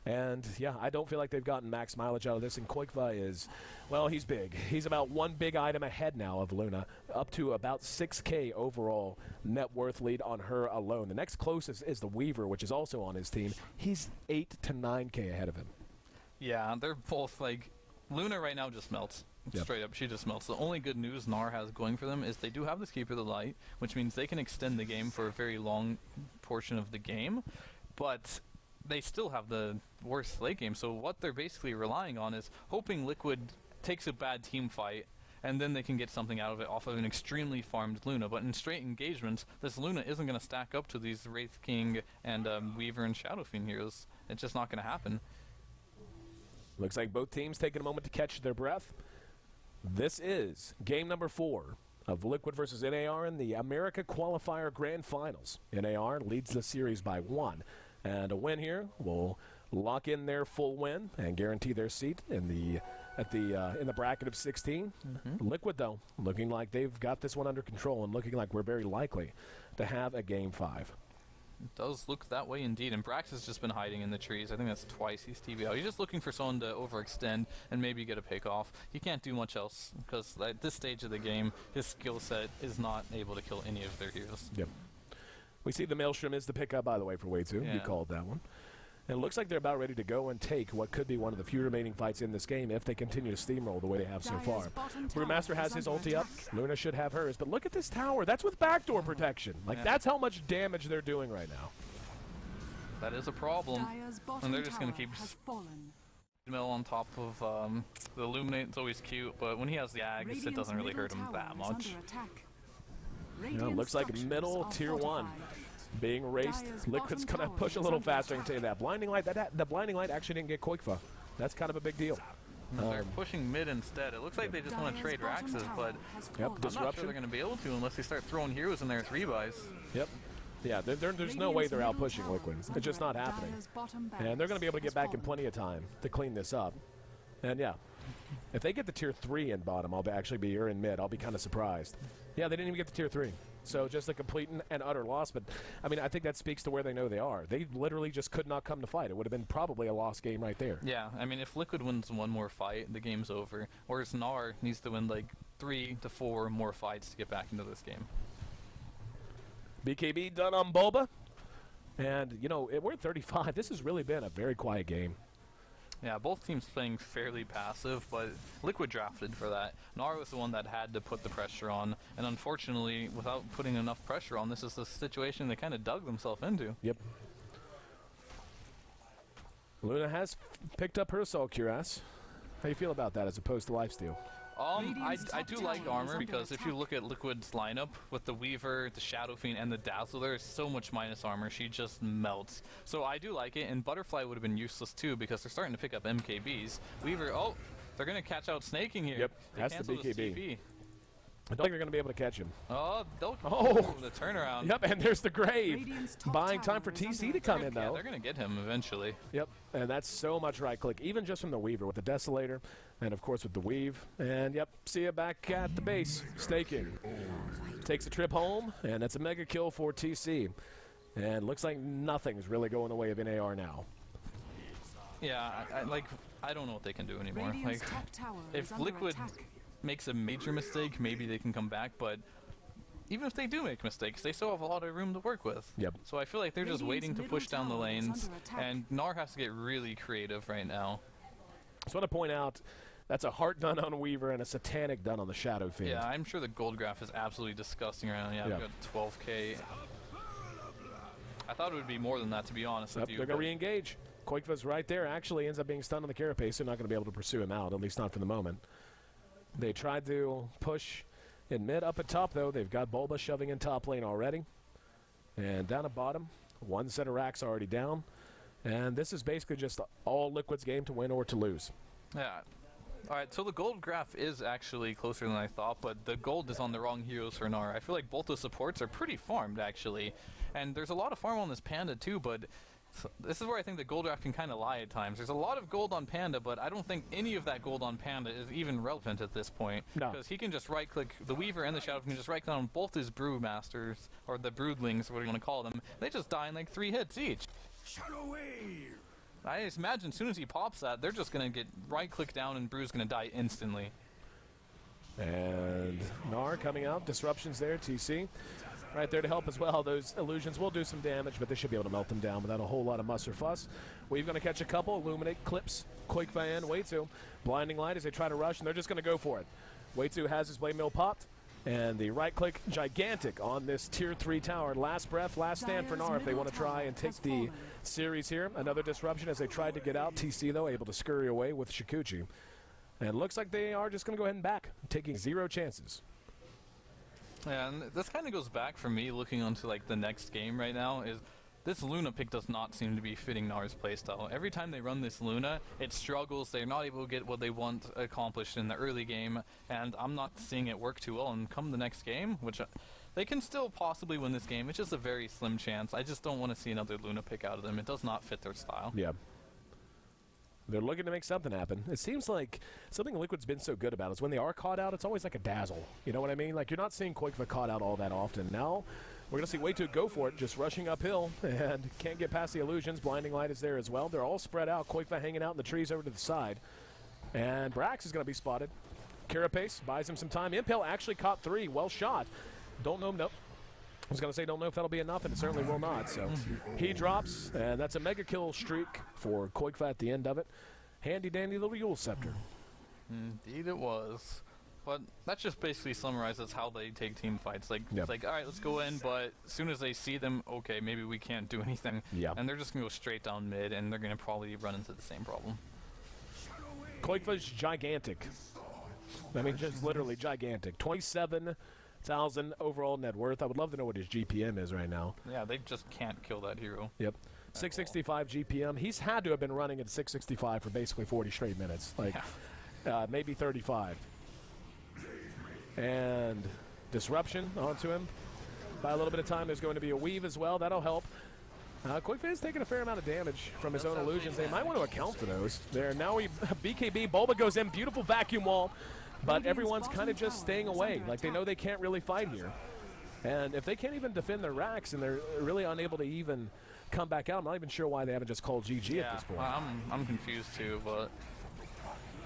And, yeah, I don't feel like they've gotten max mileage out of this. And Koikva is, well, he's big. He's about one big item ahead now of Luna, up to about 6K overall net worth lead on her alone. The next closest is the Weaver, which is also on his team. He's 8 to 9K ahead of him. Yeah, they're both like Luna right now just melts. Straight up, she just melts. The only good news Gnar has going for them is they do have this Keeper of the Light, which means they can extend the game for a very long portion of the game, but they still have the worst late game. So what they're basically relying on is hoping Liquid takes a bad team fight, and then they can get something out of it off of an extremely farmed Luna. But in straight engagements, this Luna isn't going to stack up to these Wraith King and Weaver and Shadow Fiend heroes. It's just not going to happen. Looks like both teams taking a moment to catch their breath. This is game number 4 of Liquid versus NAR in the America Qualifier Grand Finals. NAR leads the series by 1, and a win here will lock in their full win and guarantee their seat in the bracket of 16. Liquid, though, looking like they've got this one under control and looking like we're very likely to have a game 5. It does look that way indeed, and Brax has just been hiding in the trees. I think that's twice he's TBO. He's just looking for someone to overextend and maybe get a pick off. He can't do much else because at this stage of the game, his skill set is not able to kill any of their heroes. Yep. We see the Maelstrom is the pickup, by the way, for Way2. Yeah. You called that one. And it looks like they're about ready to go and take what could be one of the few remaining fights in this game if they continue to steamroll the way they have so far. Brewmaster has his ulti up. Luna should have hers. But look at this tower. That's with backdoor protection. Like, that's how much damage they're doing right now. That is a problem. And they're just going to keep Mill on top of the Illuminate. It's always cute, but when he has the Ags, it doesn't really hurt him that much. Looks like middle tier 1. being raced. Dire's Liquid's bottom going to tower push a is little under faster. I can attack. tell you that. Blinding Light, the Blinding Light actually didn't get Koikfa. That's kind of a big deal. They're pushing mid instead. It looks like they just want to trade Dire's bottom Raxes, tower but has Yep, fallen. I'm not sure disruption. they're going to be able to unless they start throwing heroes in their 3-buys. Yep. Yeah, there's no way they're out pushing Liquid. It's just not happening. Dire's bottom And they're going to be able to has get back in fallen. plenty of time to clean this up. And yeah, if they get the tier 3 in bottom, actually be or in mid, I'll be kind of surprised. Yeah, they didn't even get the tier 3. So just a complete and utter loss. But, I mean, I think that speaks to where they know they are. They literally just could not come to fight. It would have been probably a lost game right there. Yeah, I mean, if Liquid wins one more fight, the game's over. Whereas Gnar needs to win like 3 to 4 more fights to get back into this game. BKB done on Bulba. And, you know, we're at 35. This has really been a very quiet game. Yeah, both teams playing fairly passive, but Liquid drafted for that. Gnar was the one that had to put the pressure on, and unfortunately, without putting enough pressure on, this is the situation they kind of dug themselves into. Yep. Luna has picked up her Soul Cuirass. How you feel about that as opposed to Lifesteal? Radiant's I top do tower like is armor under because if you attack. look at Liquid's lineup with the Weaver, the Shadow Fiend, and the Dazzle, there's so much minus armor. She just melts. So I do like it, and Butterfly would have been useless too because they're starting to pick up MKBs. Weaver, oh, they're going to catch out Snaking here. Yep, They that's the canceled his BKB. TP. I don't think they're going to be able to catch him. Oh, Oh. the turnaround. Yep, and there's the grave. Radiant's top Buying tower time for is TC under to come in, Yeah, though. they're going to get him eventually. Yep, and that's so much right click, even just from the Weaver with the Desolator, and of course with the Weave. And yep, see you back at the base. Staking. Takes a trip home, and that's a mega kill for TC. And looks like nothing's really going the way of NAR now. Yeah, I don't know what they can do anymore. Radiant's Like, top tower if is under Liquid attack. makes a major mistake, maybe they can come back, but even if they do make mistakes, they still have a lot of room to work with. Yep. So I feel like they're just Radiant's waiting to middle push down the tower is lanes, under attack. and Gnar has to get really creative right now. Just want to point out that's a heart done on Weaver and a satanic done on the Shadow Fiend. Yeah, I'm sure the gold graph is absolutely disgusting right now. Yeah, Yeah. we've got 12k. I thought it would be more than that, to be honest Yep, with you. they're going to but- re-engage. Koikva's right there. Actually ends up being stunned on the Carapace. They're not going to be able to pursue him out, at least not for the moment. They tried to push in mid. Up at top, though, they've got Bulba shoving in top lane already. And down at bottom, one set of racks already down. And this is basically just all Liquid's game to win or to lose. Yeah. Alright, so the gold graph is actually closer than I thought, but the gold is on the wrong heroes for Gnar. I feel like both the supports are pretty farmed, actually. And there's a lot of farm on this Panda, too, but this is where I think the gold graph can kind of lie at times. There's a lot of gold on Panda, but I don't think any of that gold on Panda is even relevant at this point. No. Because he can just right-click, the Weaver and the Shadow can just right-click on both his Brewmasters, or the Broodlings, or what do you want to call them. They just die in like 3 hits each. Shadow Wave! I just imagine as soon as he pops that, they're just going to get right-click down and Brew's going to die instantly. And Gnar coming out. Disruptions there, TC. Right there to help as well. Those illusions will do some damage, but they should be able to melt them down without a whole lot of muss or fuss. We're going to catch a couple. Illuminate, Clips, Koikva, and Wei2. Blinding Light as they try to rush, and they're just going to go for it. Wei2 has his Blade Mill popped, and the right-click gigantic on this Tier 3 tower. Last breath, last stand for Dire's Gnar if they want to middle try tower and take has the fallen. series here. Another disruption as they tried to get out. TC, though, able to scurry away with Shikuchi. And looks like they are just going to go ahead and back, taking 0 chances. Yeah, and this kind of goes back for me looking onto like the next game right now is this Luna pick does not seem to be fitting Gnar's playstyle. Every time they run this Luna, it struggles. They're not able to get what they want accomplished in the early game, and I'm not seeing it work too well. And come the next game, which they can still possibly win this game, it's just a very slim chance. I just don't want to see another Luna pick out of them. It does not fit their style. Yeah. They're looking to make something happen. It seems like something Liquid's been so good about is when they are caught out, it's always like a dazzle. You know what I mean? Like, you're not seeing Koikva caught out all that often. Now, we're going to see Wei2 go for it, just rushing uphill, and can't get past the illusions. Blinding Light is there as well. They're all spread out. Koikva hanging out in the trees over to the side. And Brax is going to be spotted. Carapace buys him some time. Impel actually caught 3. Well shot. Don't know. Nope. I was going to say, don't know if that'll be enough, and it certainly will not. So he drops, and that's a mega kill streak for Koikva at the end of it. Handy dandy little Yule Scepter. Indeed it was. But that just basically summarizes how they take team fights. Like, Yep. it's like, alright, let's go in, but as soon as they see them, okay, maybe we can't do anything. Yeah. And they're just going to go straight down mid, and they're going to probably run into the same problem. Koikva's gigantic. I mean, just literally gigantic. 27 1,000 overall net worth. I would love to know what his GPM is right now. Yeah, they just can't kill that hero. Yep. 665 GPM. He's had to have been running at 665 for basically 40 straight minutes. Like, maybe 35. And disruption onto him. By a little bit of time, there's going to be a weave as well. That'll help. Quickfit's taking a fair amount of damage from his own illusions. They might want to account for those. There now, BKB, Bulba goes in, beautiful vacuum wall, but everyone's kind of just staying away. Like, they know they can't really fight here. And if they can't even defend their racks and they're really unable to even come back out, I'm not even sure why they haven't just called GG at this point. I'm confused too, but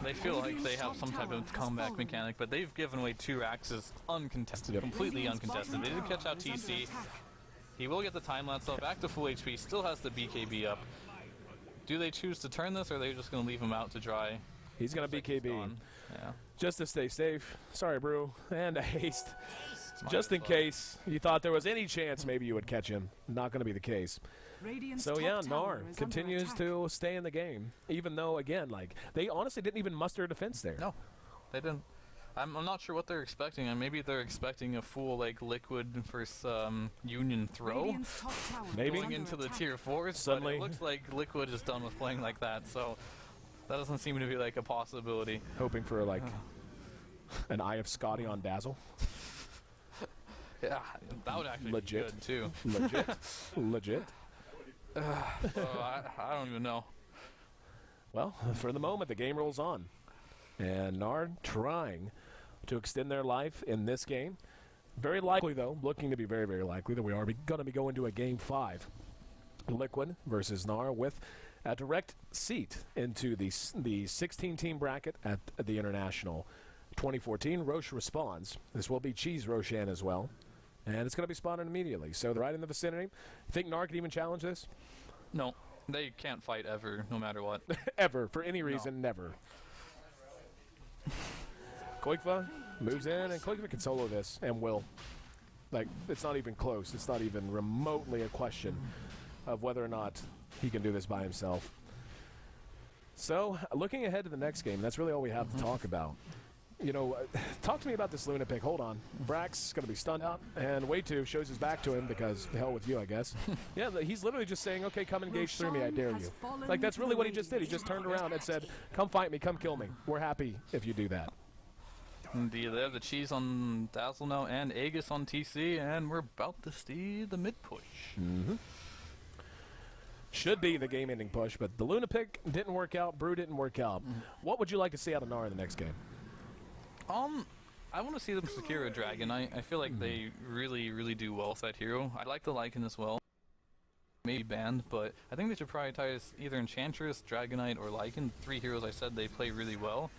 they feel like they have some type of comeback mechanic, but they've given away 2 racks as uncontested, completely uncontested. They didn't catch out TC. He will get the time lapse, though. Back to full HP, still has the BKB up. Do they choose to turn this, or are they just going to leave him out to dry? He's going to BKB. Yeah. Just to stay safe. Sorry, Brew. And a haste. Just in case you thought there was any chance maybe you would catch him. Not going to be the case. So yeah, Gnar continues to stay in the game, even though, again, like, they honestly didn't even muster a defense there. No, they didn't. I'm not sure what they're expecting, and maybe they're expecting a full, like, Liquid versus Union throw. Maybe. Going into the tier 4s, Suddenly. But it looks like Liquid is done with playing like that, so that doesn't seem to be, like, a possibility. Hoping for, like, an Eye of Scotty on Dazzle. Yeah, that would actually Legit. be good, too. Legit. Legit. So I don't even know. Well, for the moment, the game rolls on. And Nard trying to extend their life in this game. Very likely, though, looking to be very, very likely that we are going to be going to a Game 5. Liquid versus Gnar with a direct seat into the 16-team bracket at the International 2014. Roche responds. This will be Cheese Roshan as well. And it's going to be spotted immediately. So they're right in the vicinity. Think Gnar can even challenge this? No, they can't fight ever, no matter what. Ever, for any reason, never. Koikva moves in, and Koikva can solo this, and will. Like, it's not even close. It's not even remotely a question of whether or not he can do this by himself. So, looking ahead to the next game, that's really all we have to talk about. You know, talk to me about this Luna pick. Hold on. Brax going to be stunned up, and Way2 shows his back to him because the hell with you, I guess. Yeah, he's literally just saying, okay, come engage through me, I dare you. Like, that's really what he just did. He just turned around and said, come fight me, come kill me. We're happy if you do that. Indeed, they have the Cheese on Dazzle now and Aegis on TC, and we're about to see the mid push. Should be the game-ending push, but the Luna pick didn't work out. Brew didn't work out. What would you like to see out of Gnar in the next game? I want to see them secure a dragon. I feel like they really, really do well with that hero. I like the Lycan as well. Maybe banned, but I think they should prioritize either Enchantress, Dragonite, or Lycan. 3 heroes I said they play really well.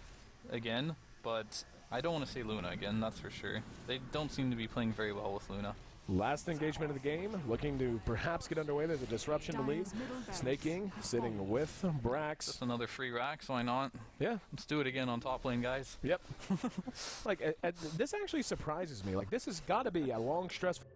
Again, but I don't want to see Luna again, that's for sure. They don't seem to be playing very well with Luna. Last engagement of the game, looking to perhaps get underway. There's a disruption to lead. Snake King sitting with Brax. Just another free rack, so why not? Yeah. Let's do it again on top lane, guys. Yep. Like, this actually surprises me. Like, this has got to be a long, stressful